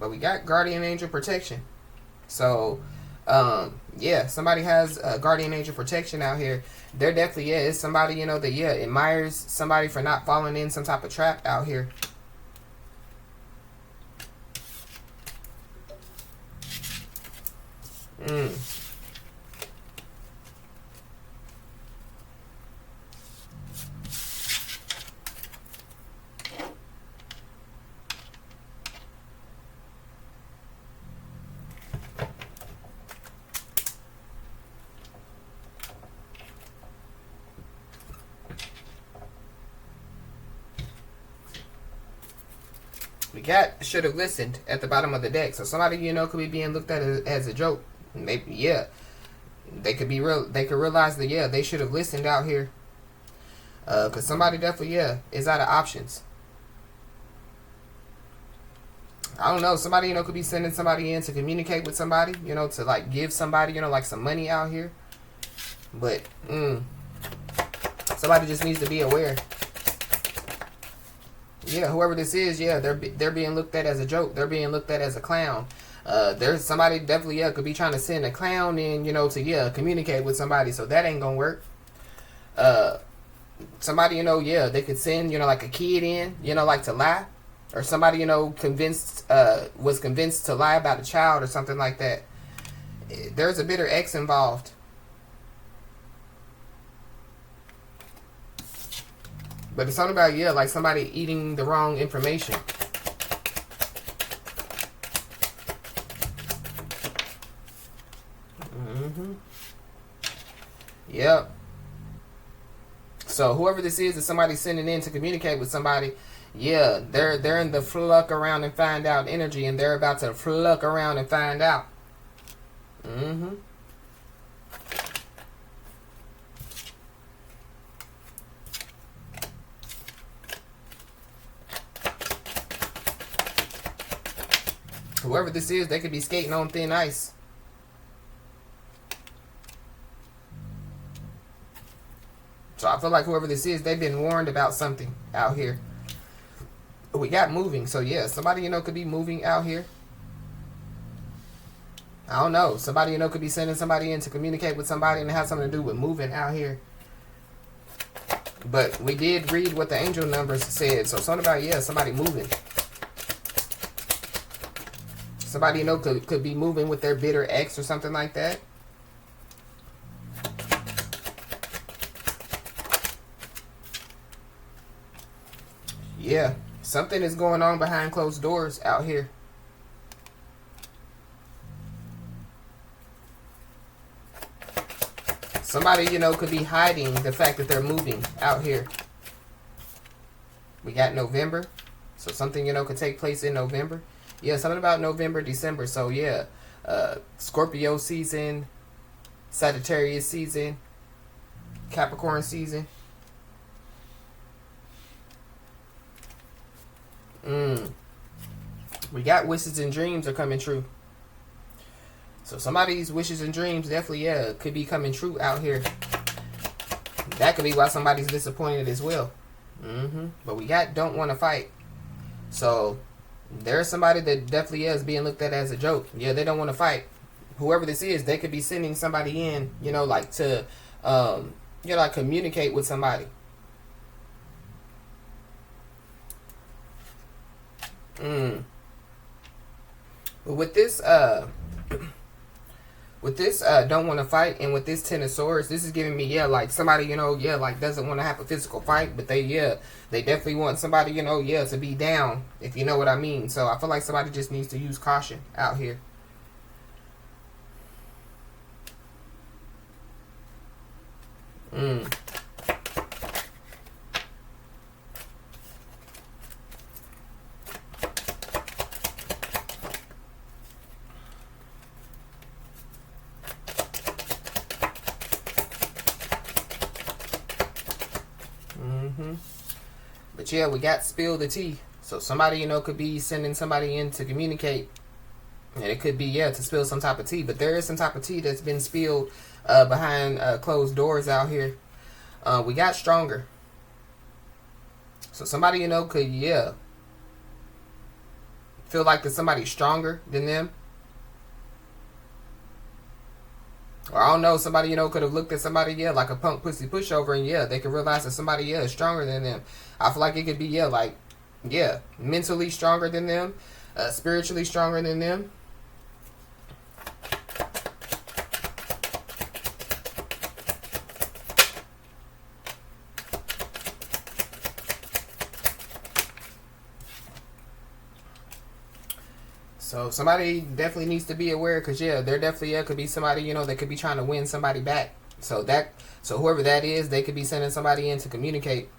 But we got guardian angel protection. So, yeah, somebody has guardian angel protection out here. There definitely is somebody, you know, that, yeah, admires somebody for not falling in some type of trap out here. We got should have listened at the bottom of the deck. So somebody, you know, could be being looked at as a joke. Maybe, yeah. They could be real. They could realize that, yeah, they should have listened out here. Because somebody definitely, yeah, is out of options. I don't know. Somebody, you know, could be sending somebody in to communicate with somebody, you know, to, like, give somebody, you know, like, some money out here. But, somebody just needs to be aware. Yeah, whoever this is, yeah, they're being looked at as a joke. They're being looked at as a clown. There's somebody definitely, yeah, could be trying to send a clown in, you know, to, yeah, communicate with somebody. So that ain't gonna work. Somebody, you know, yeah, they could send, you know, like a kid in, you know, like to lie. Or somebody, you know, was convinced to lie about a child or something like that. There's a bitter ex involved. But it's something about, yeah, like somebody eating the wrong information. Yep. So whoever this is somebody sending in to communicate with somebody. Yeah, they're in the fluck around and find out energy, and they're about to fluck around and find out. Whoever this is, they could be skating on thin ice. So I feel like whoever this is, they've been warned about something out here. We got moving. So yeah, somebody, you know, could be moving out here. I don't know. Somebody, you know, could be sending somebody in to communicate with somebody, and it has something to do with moving out here. But we did read what the angel numbers said. So something about, yeah, somebody moving. Somebody, you know, could be moving with their bitter ex or something like that. Yeah, something is going on behind closed doors out here. Somebody, you know, could be hiding the fact that they're moving out here. We got November. So something, you know, could take place in November. Yeah, something about November, December. So yeah, Scorpio season, Sagittarius season, Capricorn season. We got wishes and dreams are coming true. So somebody's wishes and dreams definitely, yeah, could be coming true out here. That could be why somebody's disappointed as well. But we got don't want to fight. So there's somebody that definitely is being looked at as a joke. Yeah, they don't want to fight. Whoever this is, they could be sending somebody in, you know, like to, you know, like communicate with somebody. But with this, don't want to fight, and with this Ten of Swords, this is giving me, yeah, like somebody, you know, yeah, like doesn't want to have a physical fight, but they definitely want somebody, you know, yeah, to be down, if you know what I mean. So I feel like somebody just needs to use caution out here. But yeah, we got spill the tea. So somebody, you know, could be sending somebody in to communicate. And it could be, yeah, to spill some type of tea. But there is some type of tea that's been spilled behind closed doors out here. We got stronger. So somebody, you know, could, yeah, feel like there's somebody stronger than them. Or I don't know, somebody, you know, could have looked at somebody, yeah, like a punk pussy pushover, and yeah, they could realize that somebody, yeah, is stronger than them. I feel like it could be, yeah, like, yeah, mentally stronger than them, spiritually stronger than them. So somebody definitely needs to be aware, because yeah, there definitely could be somebody, you know, that could be trying to win somebody back. So whoever that is, they could be sending somebody in to communicate.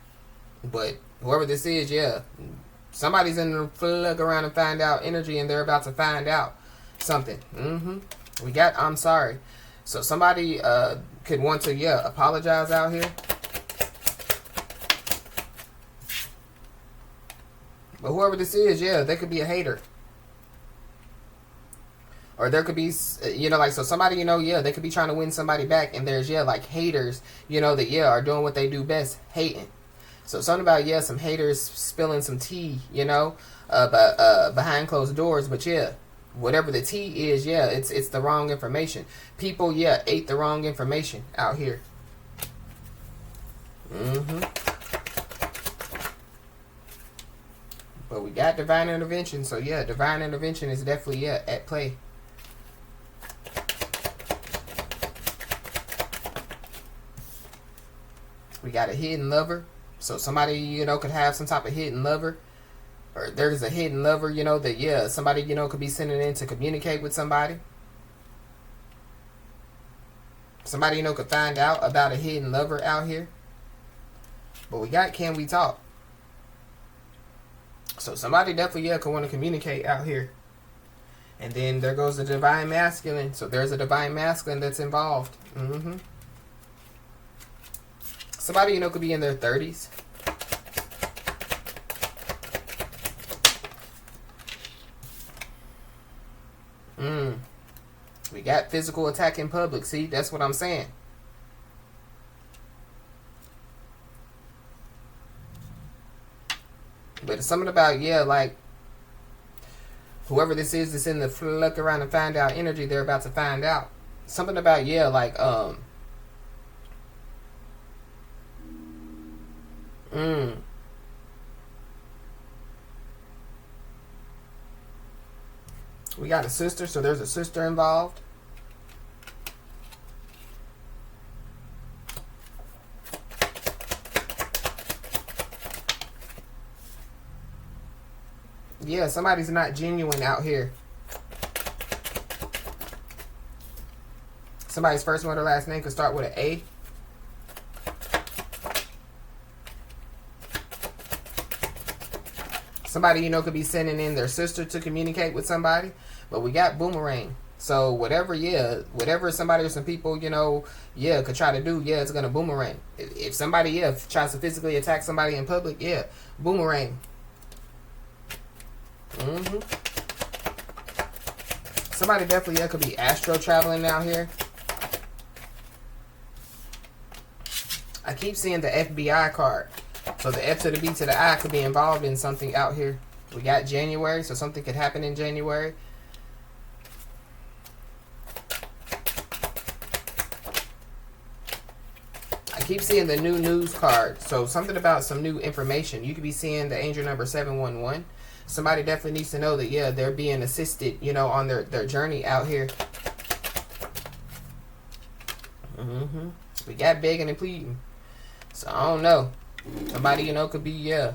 But whoever this is, yeah, somebody's in the look around and find out energy, and they're about to find out something. We got I'm sorry. So somebody could want to, yeah, apologize out here. But whoever this is, yeah, they could be a hater. Or there could be, you know, like, so somebody, you know, yeah, they could be trying to win somebody back. And there's, yeah, like haters, you know, that, yeah, are doing what they do best, hating. So something about, yeah, some haters spilling some tea, you know, behind closed doors. But, yeah, whatever the tea is, yeah, it's the wrong information. People, yeah, ate the wrong information out here. But we got divine intervention. So, yeah, divine intervention is definitely, yeah, at play. We got a hidden lover. So somebody, you know, could have some type of hidden lover. Or there's a hidden lover, you know, that, yeah, somebody, you know, could be sending in to communicate with somebody. Somebody, you know, could find out about a hidden lover out here. But we got can we talk? So somebody definitely, yeah, could want to communicate out here. And then there goes the divine masculine. So there's a divine masculine that's involved. Somebody, you know, could be in their 30s. We got physical attack in public. See, that's what I'm saying. But it's something about, yeah, like, whoever this is that's in the look around and find out energy, they're about to find out. Something about, yeah, like, we got a sister, so there's a sister involved. Yeah, somebody's not genuine out here. Somebody's first one or last name could start with an A. Somebody, you know, could be sending in their sister to communicate with somebody. But we got boomerang. So whatever, yeah, whatever somebody or some people, you know, yeah, could try to do, yeah, it's going to boomerang. If somebody, yeah, tries to physically attack somebody in public, yeah, boomerang. Somebody definitely, yeah, could be astro traveling out here. I keep seeing the FBI card. So the F to the B to the I could be involved in something out here. We got January, so something could happen in January. I keep seeing the new news card. So something about some new information. You could be seeing the angel number 711. Somebody definitely needs to know that, yeah, they're being assisted, you know, on their journey out here. We got begging and pleading. So I don't know. Somebody, you know, could be, yeah,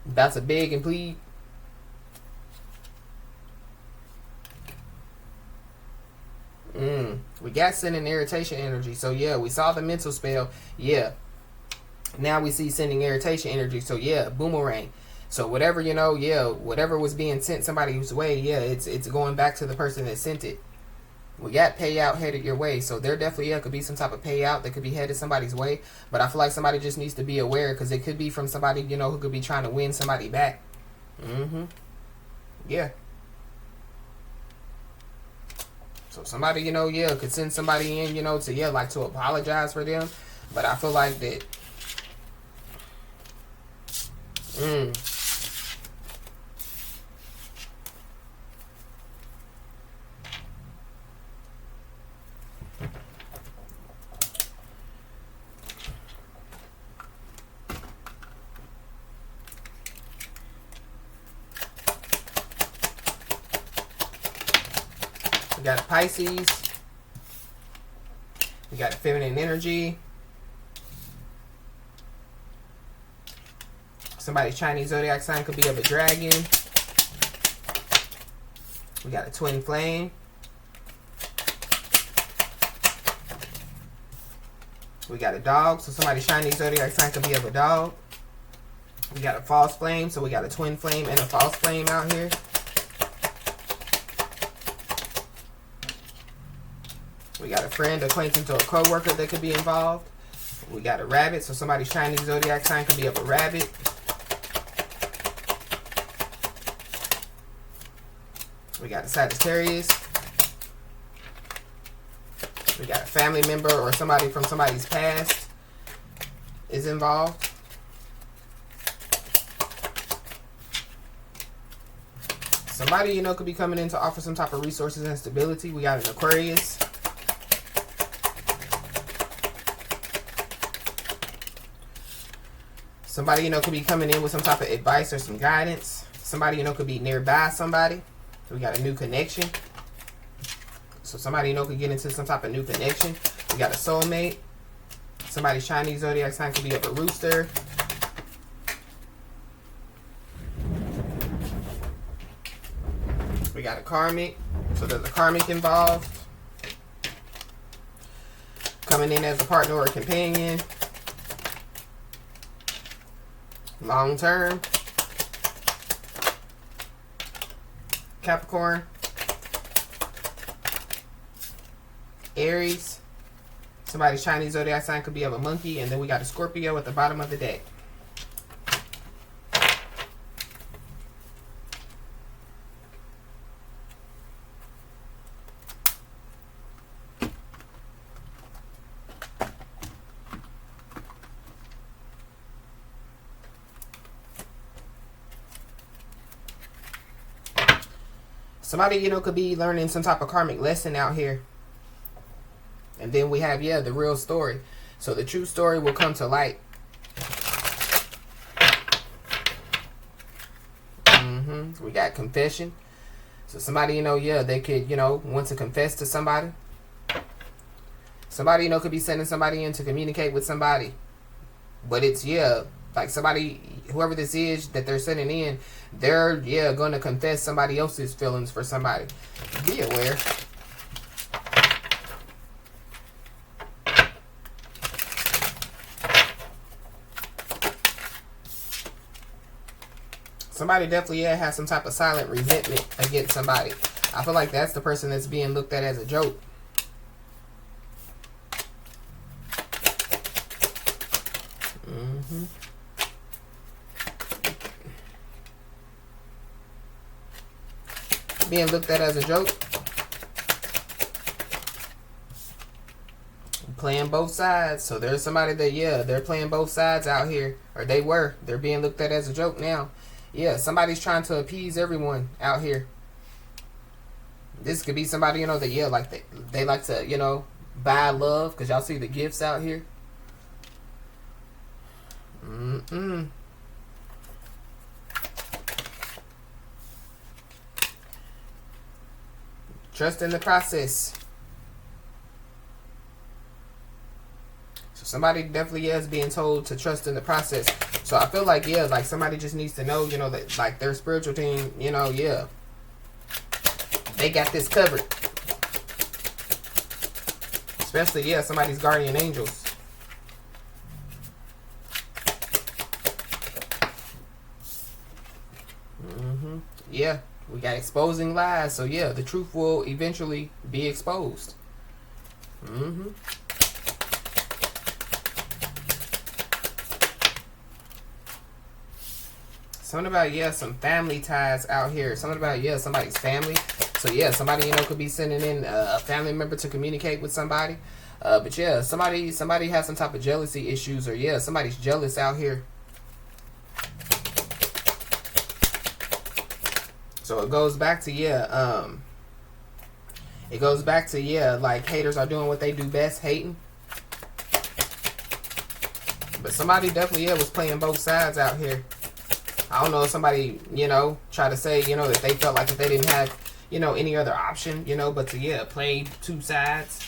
about to beg and plead. We got sending irritation energy. So, yeah, we saw the mental spell. Yeah. Now we see sending irritation energy. So, yeah, boomerang. So, whatever, you know, yeah, whatever was being sent somebody's way, yeah, it's going back to the person that sent it. We got payout headed your way. So there definitely, yeah, could be some type of payout that could be headed somebody's way. But I feel like somebody just needs to be aware, because it could be from somebody, you know, who could be trying to win somebody back. Yeah. So somebody, you know, yeah, could send somebody in, you know, to, yeah, like to apologize for them. But I feel like that. We got a Pisces. We got a feminine energy. Somebody's Chinese zodiac sign could be of a dragon. We got a twin flame. We got a dog. So somebody's Chinese zodiac sign could be of a dog. We got a false flame. So we got a twin flame and a false flame out here. We got a friend, acquaintance, or a co-worker that could be involved. We got a rabbit. So somebody's Chinese zodiac sign could be of a rabbit. We got a Sagittarius. We got a family member or somebody from somebody's past is involved. Somebody, you know, could be coming in to offer some type of resources and stability. We got an Aquarius. Somebody, you know, could be coming in with some type of advice or some guidance. Somebody, you know, could be nearby somebody. We got a new connection. So somebody, you know, could get into some type of new connection. We got a soulmate. Somebody's Chinese zodiac sign could be of a rooster. We got a karmic. So there's a karmic involved. Coming in as a partner or a companion. Long term. Capricorn. Aries. Somebody's Chinese zodiac sign could be of a monkey. And then we got a Scorpio at the bottom of the deck. Somebody, you know, could be learning some type of karmic lesson out here. And then we have, yeah, the real story. So the true story will come to light. We got confession. So somebody, you know, yeah, they could, you know, want to confess to somebody. Somebody, you know, could be sending somebody in to communicate with somebody. But it's, yeah, like somebody, whoever this is that they're sending in, they're, yeah, going to confess somebody else's feelings for somebody. Be aware. Somebody definitely has some type of silent resentment against somebody. I feel like that's the person that's being looked at as a joke. Being looked at as a joke. Playing both sides. So there's somebody that, yeah, they're playing both sides out here. Or they were. They're being looked at as a joke now. Yeah, somebody's trying to appease everyone out here. This could be somebody, you know, that, yeah, like they like to, you know, buy love. Because y'all see the gifts out here. Trust in the process. So somebody definitely is being told to trust in the process. So I feel like, yeah, like somebody just needs to know, you know, that like their spiritual team, you know, yeah, they got this covered. Especially, yeah, somebody's guardian angels. Yeah. We got exposing lies. So, yeah, the truth will eventually be exposed. Something about, yeah, some family ties out here. Something about, yeah, somebody's family. So, yeah, somebody, you know, could be sending in a family member to communicate with somebody. But, yeah, somebody has some type of jealousy issues. Or, yeah, somebody's jealous out here. So it goes back to, yeah, like haters are doing what they do best, hating. But somebody definitely, yeah, was playing both sides out here. I don't know if somebody, you know, try to say, you know, that they felt like if they didn't have, you know, any other option, you know, but to, yeah, play two sides.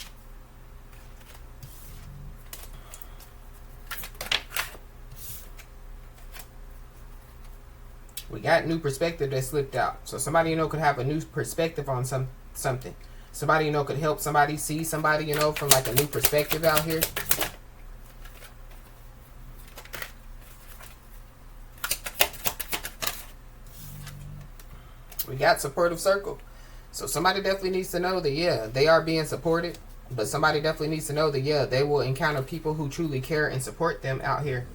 We got new perspective that slipped out. So somebody, you know, could have a new perspective on something. Somebody, you know, could help somebody see somebody, you know, from like a new perspective out here. We got supportive circle. So somebody definitely needs to know that, yeah, they are being supported. But somebody definitely needs to know that, yeah, they will encounter people who truly care and support them out here.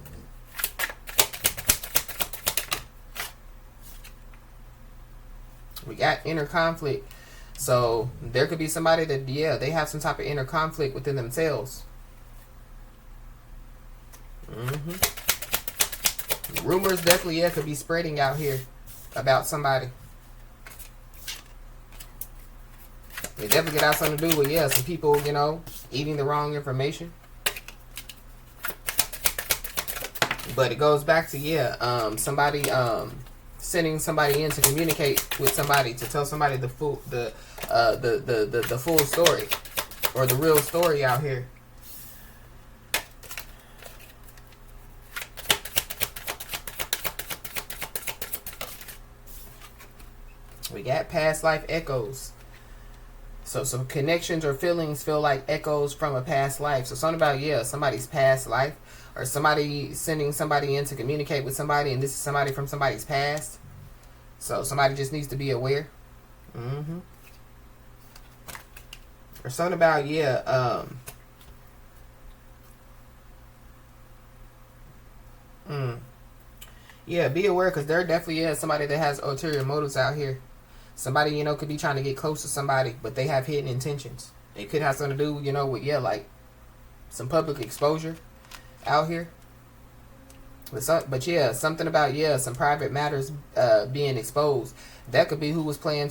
We got inner conflict. So there could be somebody that, yeah, they have some type of inner conflict within themselves. Rumors definitely, yeah, could be spreading out here about somebody. It definitely got something to do with, yeah, some people, you know, eating the wrong information. But it goes back to, yeah, somebody, sending somebody in to communicate with somebody, to tell somebody the full the full story, or the real story out here. We got past life echoes. So some connections or feelings feel like echoes from a past life. So something about, yeah, somebody's past life. Or somebody sending somebody in to communicate with somebody, and this is somebody from somebody's past. So somebody just needs to be aware. Or something about, yeah, yeah, be aware, because there definitely is somebody that has ulterior motives out here. Somebody, you know, could be trying to get close to somebody, but they have hidden intentions. It could have something to do, you know, with, yeah, like some public exposure out here. But yeah, something about, yeah, some private matters being exposed. That could be who was playing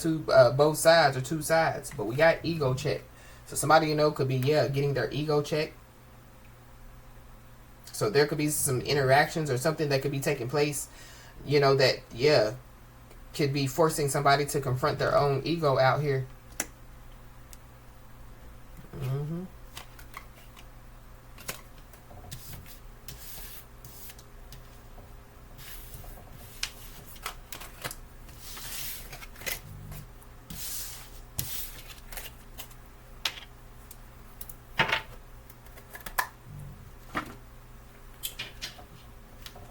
both sides or two sides. But we got ego check. So somebody, you know, could be, yeah, getting their ego checked. So there could be some interactions or something that could be taking place, you know, that, yeah, could be forcing somebody to confront their own ego out here.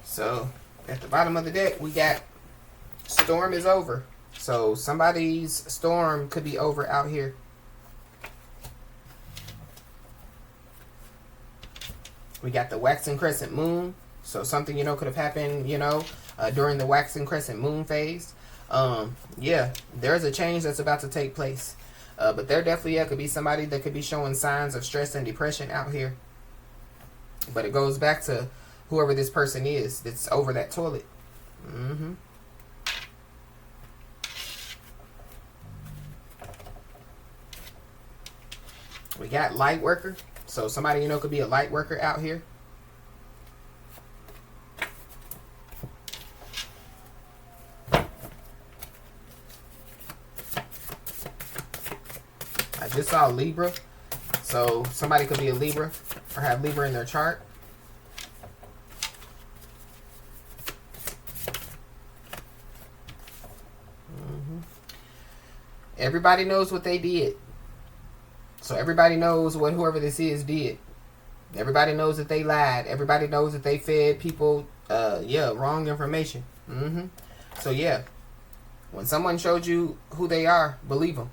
So, at the bottom of the deck, we got Storm is over. So somebody's storm could be over out here. We got the waxing crescent moon. So something, could have happened, during the waxing crescent moon phase. Yeah, there's a change that's about to take place. But there definitely could be somebody that could be showing signs of stress and depression out here. But it goes back to whoever this person is that's over that toilet. We got light worker. So somebody, could be a light worker out here. I just saw Libra. So somebody could be a Libra or have Libra in their chart. Everybody knows what they did. So everybody knows what whoever this is did. Everybody knows that they lied. Everybody knows that they fed people, wrong information. So yeah, when someone showed you who they are, believe them.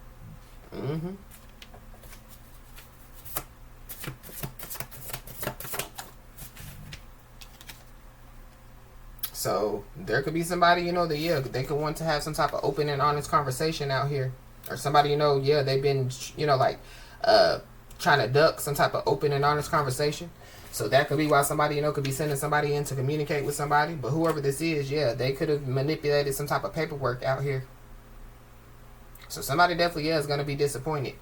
So there could be somebody, that they could want to have some type of open and honest conversation out here. Or somebody, they've been, trying to duck some type of open and honest conversation. So that could be why somebody, could be sending somebody in to communicate with somebody. But whoever this is, they could have manipulated some type of paperwork out here. So somebody definitely, is going to be disappointed.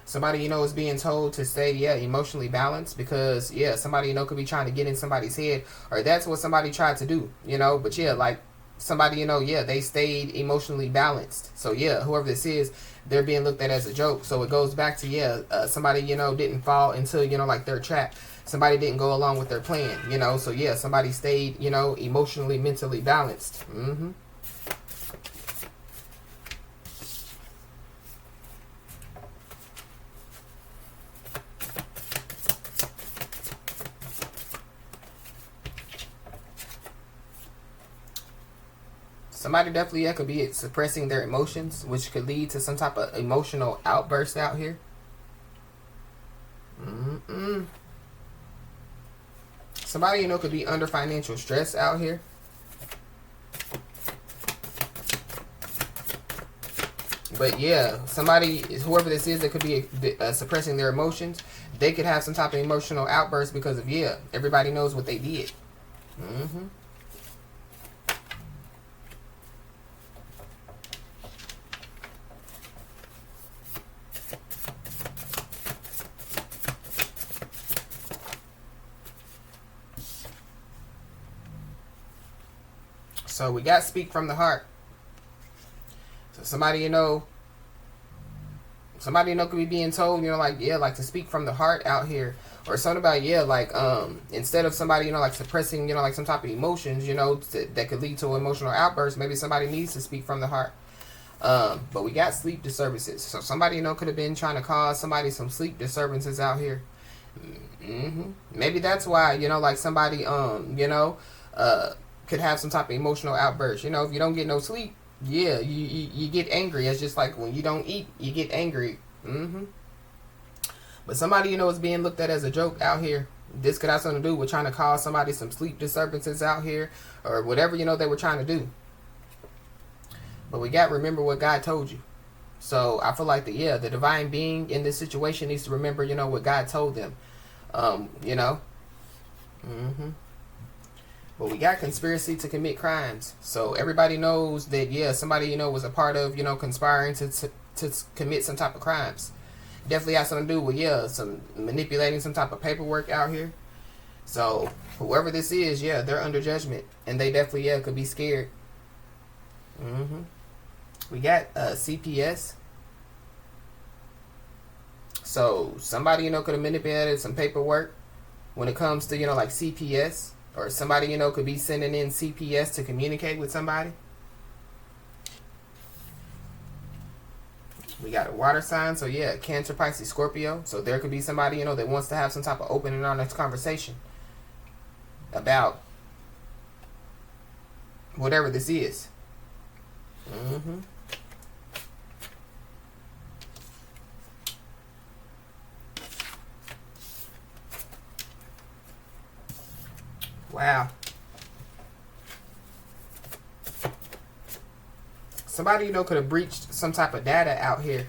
Somebody, is being told to stay, emotionally balanced because, somebody, could be trying to get in somebody's head. Or that's what somebody tried to do, But, like somebody, they stayed emotionally balanced. So, whoever this is, they're being looked at as a joke. So it goes back to, somebody, didn't fall into, like their trap. Somebody didn't go along with their plan, So, somebody stayed, emotionally, mentally balanced. Somebody definitely could be suppressing their emotions, which could lead to some type of emotional outburst out here. Somebody, could be under financial stress out here. But somebody, whoever this is that could be suppressing their emotions, they could have some type of emotional outburst because of, everybody knows what they did. So we got speak from the heart. So somebody, could be being told, like to speak from the heart out here. Or something about, instead of somebody, like suppressing, like some type of emotions, that could lead to an emotional outburst, maybe somebody needs to speak from the heart. But we got sleep disturbances. So somebody, could have been trying to cause somebody some sleep disturbances out here. Maybe that's why, like somebody, could have some type of emotional outburst. If you don't get no sleep, you get angry. It's just like when you don't eat, you get angry. But somebody, is being looked at as a joke out here. This could have something to do with trying to cause somebody some sleep disturbances out here or whatever, they were trying to do. But we got remember what God told you. So I feel like the divine being in this situation needs to remember, what God told them. But we got conspiracy to commit crimes. So everybody knows that, somebody, was a part of, conspiring to commit some type of crimes. Definitely has something to do with, some manipulating some type of paperwork out here. So whoever this is, they're under judgment. And they definitely, could be scared. We got CPS. So somebody, could have manipulated some paperwork when it comes to, like CPS. Or somebody, could be sending in CPS to communicate with somebody. We got a water sign. So, Cancer, Pisces, Scorpio. So, there could be somebody, that wants to have some type of open and honest conversation about whatever this is. Mm-hmm. Wow. Somebody, you know, could have breached some type of data out here.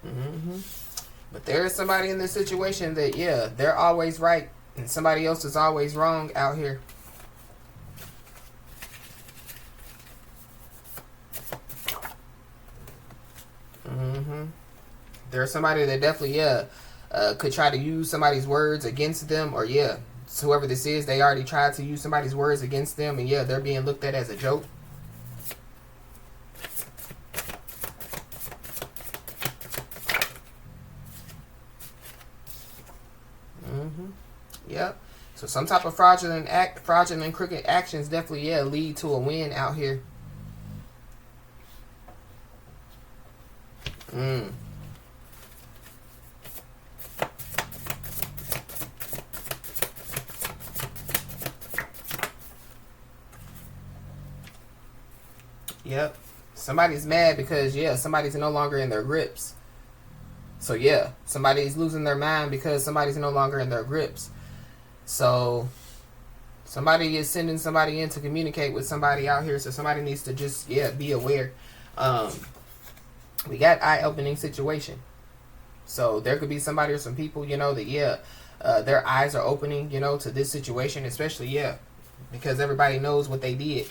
Mm-hmm. But there is somebody in this situation that, yeah, they're always right and somebody else is always wrong out here. Mm-hmm. There's somebody that definitely, yeah, could try to use somebody's words against them, or yeah, whoever this is, they already tried to use somebody's words against them, and yeah, they're being looked at as a joke. Mm-hmm. Yep. So some type of fraudulent crooked actions definitely, yeah, lead to a win out here. Mm. Yep. Somebody's mad because, yeah, somebody's no longer in their grips. So, yeah, somebody's losing their mind because somebody's no longer in their grips. So, somebody is sending somebody in to communicate with somebody out here. So, somebody needs to just, yeah, be aware. We got eye-opening situation. So, there could be somebody or some people, you know, that, yeah, their eyes are opening, you know, to this situation. Especially, yeah, because everybody knows what they did.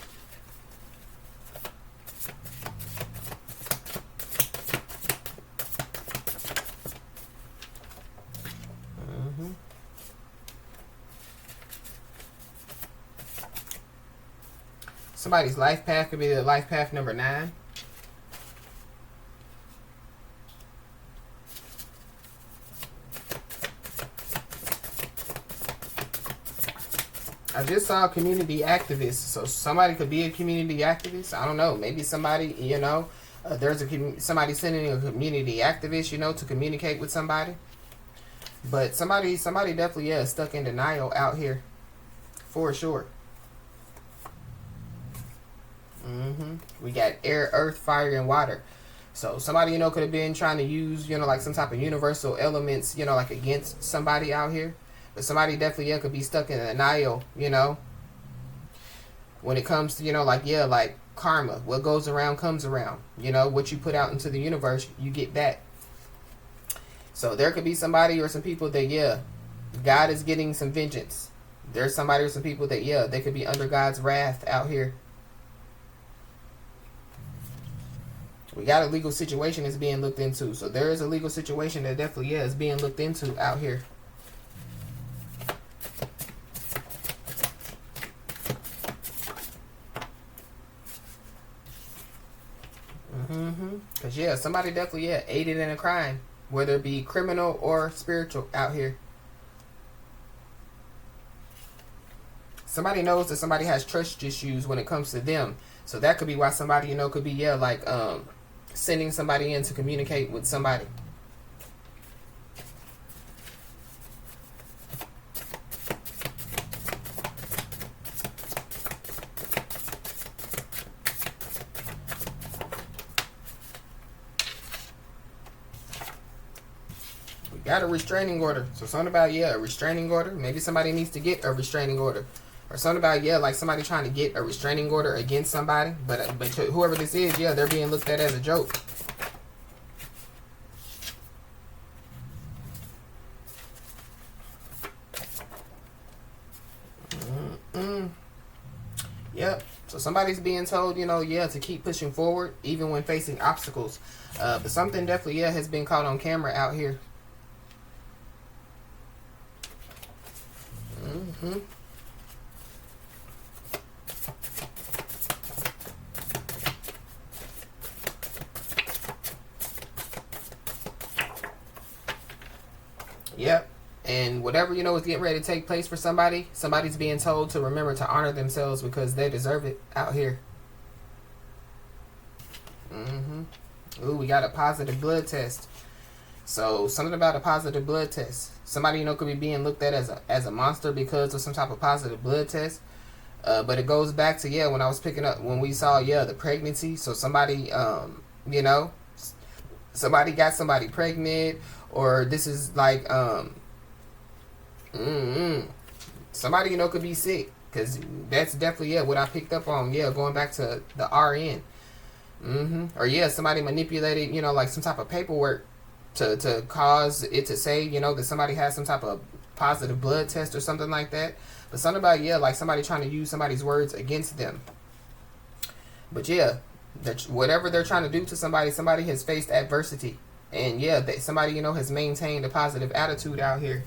Somebody's life path could be the life path number 9. I just saw a community activist. So somebody could be a community activist. I don't know. Maybe somebody, you know, there's somebody sending a community activist, you know, to communicate with somebody. But somebody definitely, yeah, stuck in denial out here, for sure. Mm-hmm. We got air, earth, fire, and water. So somebody, you know, could have been trying to use, you know, like some type of universal elements, you know, like against somebody out here. But somebody definitely, yeah, could be stuck in denial, you know, when it comes to, you know, like, yeah, like karma. What goes around comes around. You know, what you put out into the universe, you get back. So there could be somebody or some people that, yeah, God is getting some vengeance. There's somebody or some people that, yeah, they could be under God's wrath out here. We got a legal situation that's being looked into. So there is a legal situation that definitely, yeah, is being looked into out here. Mm-hmm. Because, yeah, somebody definitely, yeah, aided in a crime. Whether it be criminal or spiritual out here. Somebody knows that somebody has trust issues when it comes to them. So that could be why somebody, you know, could be, yeah, like, sending somebody in to communicate with somebody. We got a restraining order. So something about, yeah, a restraining order. Maybe somebody needs to get a restraining order. Or something about, yeah, like somebody trying to get a restraining order against somebody. But whoever this is, yeah, they're being looked at as a joke. Yep. So somebody's being told, you know, yeah, to keep pushing forward, even when facing obstacles. But something definitely, yeah, has been caught on camera out here. Mm-hmm. Yep. And whatever, you know, is getting ready to take place for somebody, somebody's being told to remember to honor themselves because they deserve it out here. Mm-hmm. Ooh, we got a positive blood test. So something about a positive blood test. Somebody, you know, could be being looked at as a monster because of some type of positive blood test. But it goes back to, yeah, when I was picking up, when we saw, yeah, the pregnancy. So somebody, you know, somebody got somebody pregnant, or this is like, somebody, you know, could be sick. Because that's definitely, yeah, what I picked up on, yeah, going back to the RN. Or, yeah, somebody manipulated, you know, like some type of paperwork to cause it to say, you know, that somebody has some type of positive blood test or something like that. But something about, yeah, like somebody trying to use somebody's words against them. But, yeah, that whatever they're trying to do to somebody, somebody has faced adversity. And, yeah, somebody, you know, has maintained a positive attitude out here.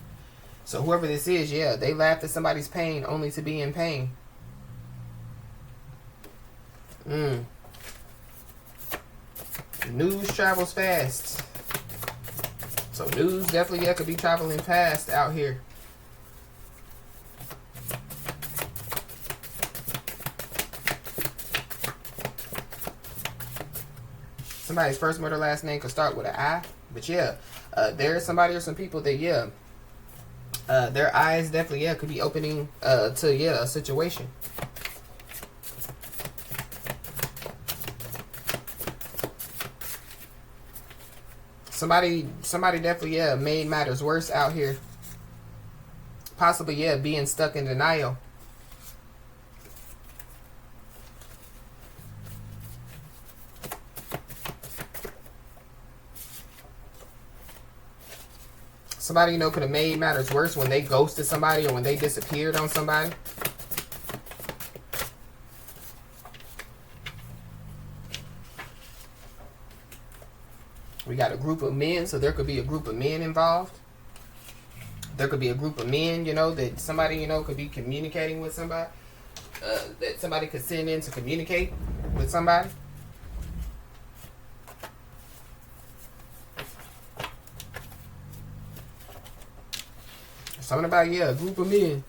So whoever this is, yeah, they laughed at somebody's pain only to be in pain. News travels fast. So news definitely, yeah, could be traveling fast out here. Somebody's first murder last name could start with an I. But yeah, there's somebody or some people that, yeah, their eyes definitely, yeah, could be opening to, yeah, a situation. Somebody definitely, yeah, made matters worse out here. Possibly, yeah, being stuck in denial. Somebody, you know, could have made matters worse when they ghosted somebody or when they disappeared on somebody. We got a group of men, so there could be a group of men involved. There could be a group of men, you know, that somebody, you know, could be communicating with somebody. That somebody could send in to communicate with somebody. Something about, yeah, a group of men.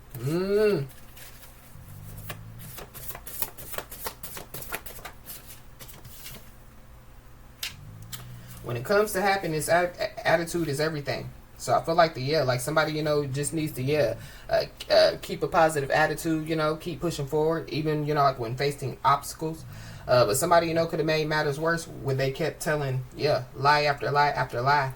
When it comes to happiness, attitude is everything. So I feel like like somebody, you know, just needs to, keep a positive attitude, you know, keep pushing forward, even, you know, like when facing obstacles. But somebody, you know, could have made matters worse when they kept telling, lie after lie after lie.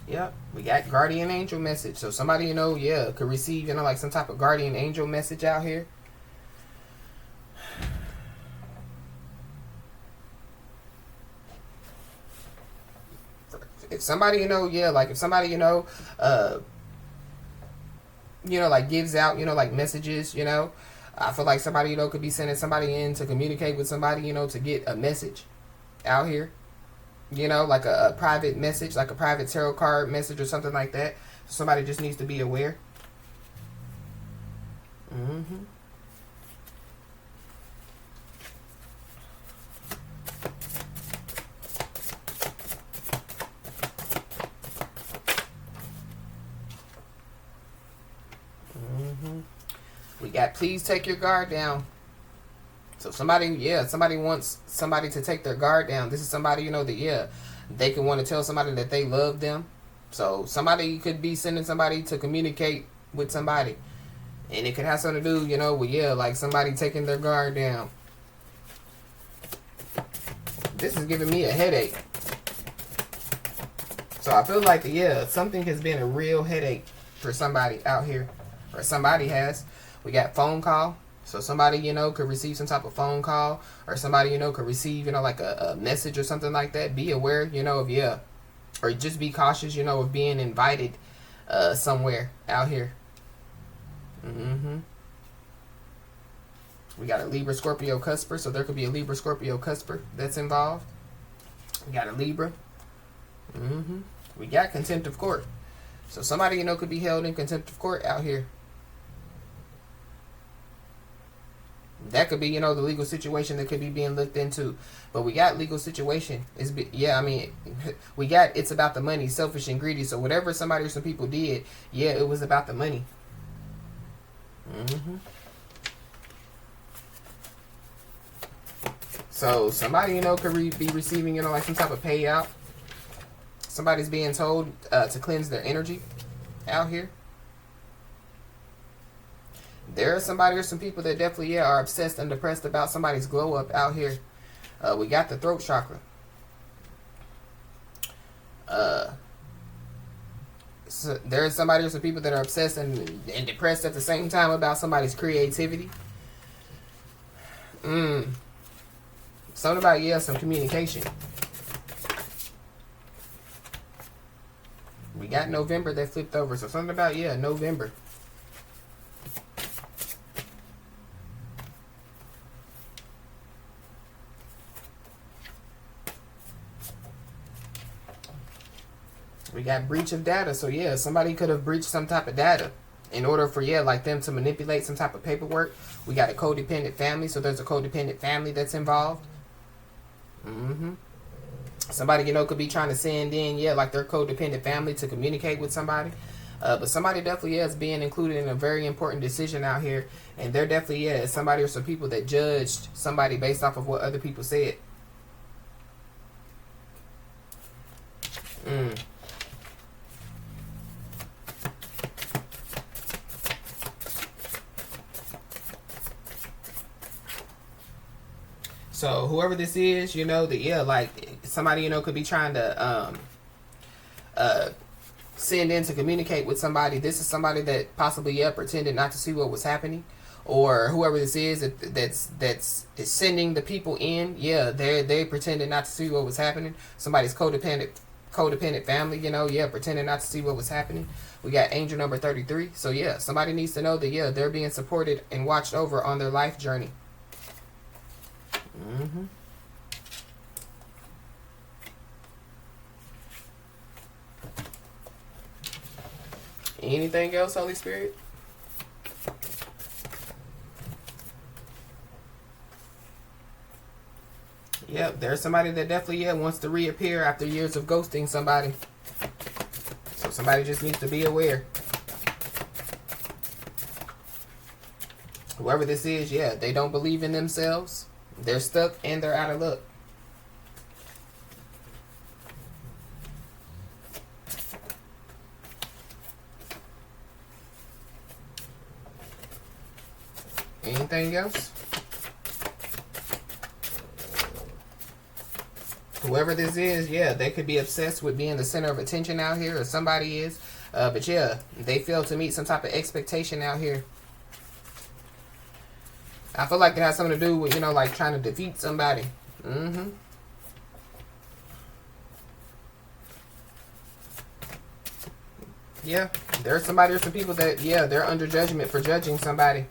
Yep, we got guardian angel message. So somebody, you know, could receive, you know, like some type of guardian angel message out here. If somebody, you know, like if somebody, you know, like gives out, you know, like messages, you know, I feel like somebody, you know, could be sending somebody in to communicate with somebody, you know, to get a message out here. You know, like a private message, like a private tarot card message or something like that. Somebody just needs to be aware. We got please take your guard down. So somebody wants somebody to take their guard down. This is somebody, you know, that, they can want to tell somebody that they love them. So somebody could be sending somebody to communicate with somebody. And it could have something to do, you know, with, like somebody taking their guard down. This is giving me a headache. So I feel like, something has been a real headache for somebody out here. Or somebody has. We got phone call. So somebody, you know, could receive some type of phone call, or somebody, you know, could receive, you know, like a message or something like that. Be aware, you know, of, or just be cautious, you know, of being invited somewhere out here. We got a Libra, Scorpio, Cusper, so there could be a Libra, Scorpio, Cusper that's involved. We got a Libra. We got contempt of court. So somebody, you know, could be held in contempt of court out here. That could be, the legal situation that could be being looked into. But we got legal situation. We got it's about the money, selfish and greedy. So whatever somebody or some people did, yeah, it was about the money. So somebody, could be receiving, like some type of payout. Somebody's being told to cleanse their energy out here. There are somebody or some people that definitely, are obsessed and depressed about somebody's glow up out here. We got the throat chakra. So there's somebody or some people that are obsessed and depressed at the same time about somebody's creativity. Something about, some communication. We got November that flipped over. So something about, November. We got breach of data. So somebody could have breached some type of data in order for like them to manipulate some type of paperwork. We got a codependent family. So there's a codependent family that's involved. Somebody, could be trying to send in, like their codependent family to communicate with somebody. But somebody definitely is being included in a very important decision out here. And there definitely is somebody or some people that judged somebody based off of what other people said. So whoever this is, that like somebody, could be trying to send in to communicate with somebody. This is somebody that possibly pretended not to see what was happening, or whoever this is that's sending the people in. They pretended not to see what was happening. Somebody's codependent family, pretending not to see what was happening. We got angel number 33. So somebody needs to know that they're being supported and watched over on their life journey. Anything else, Holy Spirit? Yep, there's somebody that definitely wants to reappear after years of ghosting somebody. So somebody just needs to be aware. Whoever this is, they don't believe in themselves. They're stuck and they're out of luck. Anything else? Whoever this is, they could be obsessed with being the center of attention out here, or somebody is. But they fail to meet some type of expectation out here. I feel like it has something to do with, like trying to defeat somebody. There's somebody or some people that, they're under judgment for judging somebody.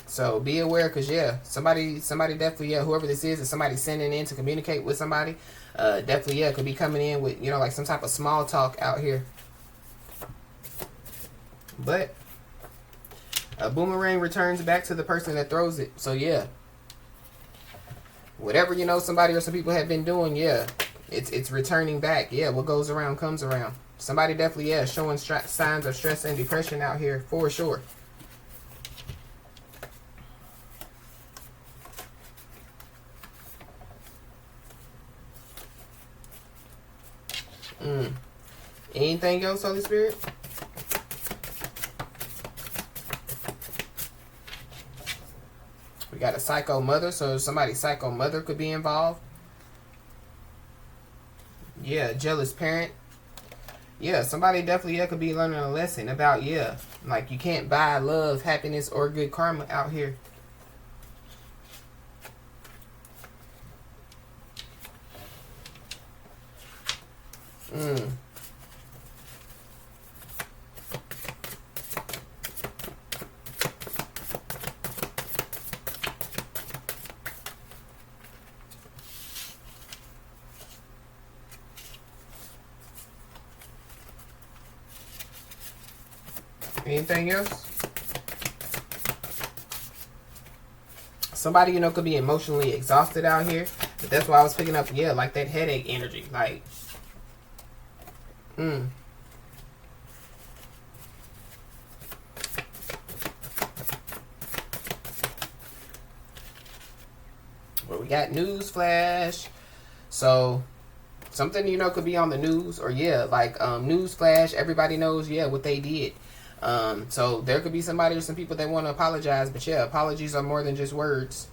So be aware, because somebody definitely, whoever this is somebody sending in to communicate with somebody. Definitely, could be coming in with, like some type of small talk out here. But a boomerang returns back to the person that throws it. So whatever somebody or some people have been doing, it's returning back. What goes around comes around. Somebody definitely showing signs of stress and depression out here for sure. Anything else, Holy Spirit? We got a psycho mother, so somebody's psycho mother could be involved. Jealous parent. Somebody definitely could be learning a lesson about, like you can't buy love, happiness, or good karma out here. Anything else? Somebody, could be emotionally exhausted out here. But that's why I was picking up, yeah, like that headache energy. Like, Well, we got news flash. So, something, could be on the news. Or, yeah, like, news flash. Everybody knows, yeah, what they did. So there could be somebody or some people that want to apologize, but yeah, apologies are more than just words.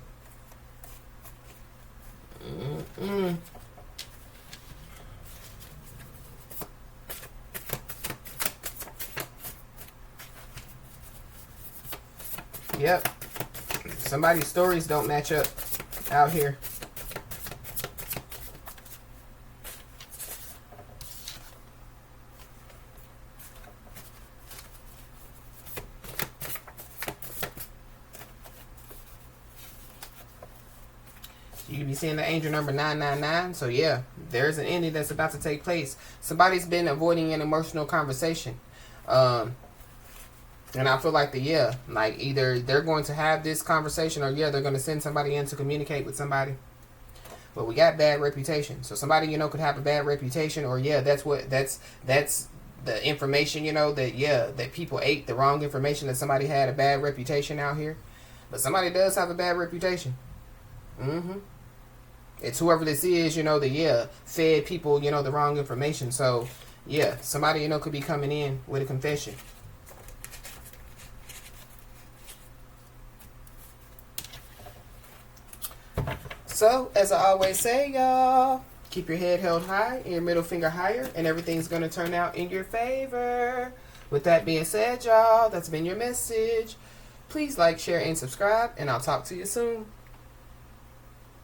Yep. Somebody's stories don't match up out here. You could be seeing the angel number 999. So yeah, there's an ending that's about to take place. Somebody's been avoiding an emotional conversation. And I feel like like either they're going to have this conversation or yeah, they're going to send somebody in to communicate with somebody. But we got bad reputation. So somebody, could have a bad reputation or yeah, that's the information, that people ate the wrong information, that somebody had a bad reputation out here. But somebody does have a bad reputation. It's whoever this is, that fed people, the wrong information. So yeah, somebody, could be coming in with a confession. So, as I always say, y'all, keep your head held high and your middle finger higher, and everything's going to turn out in your favor. With that being said, y'all, that's been your message. Please like, share, and subscribe, and I'll talk to you soon.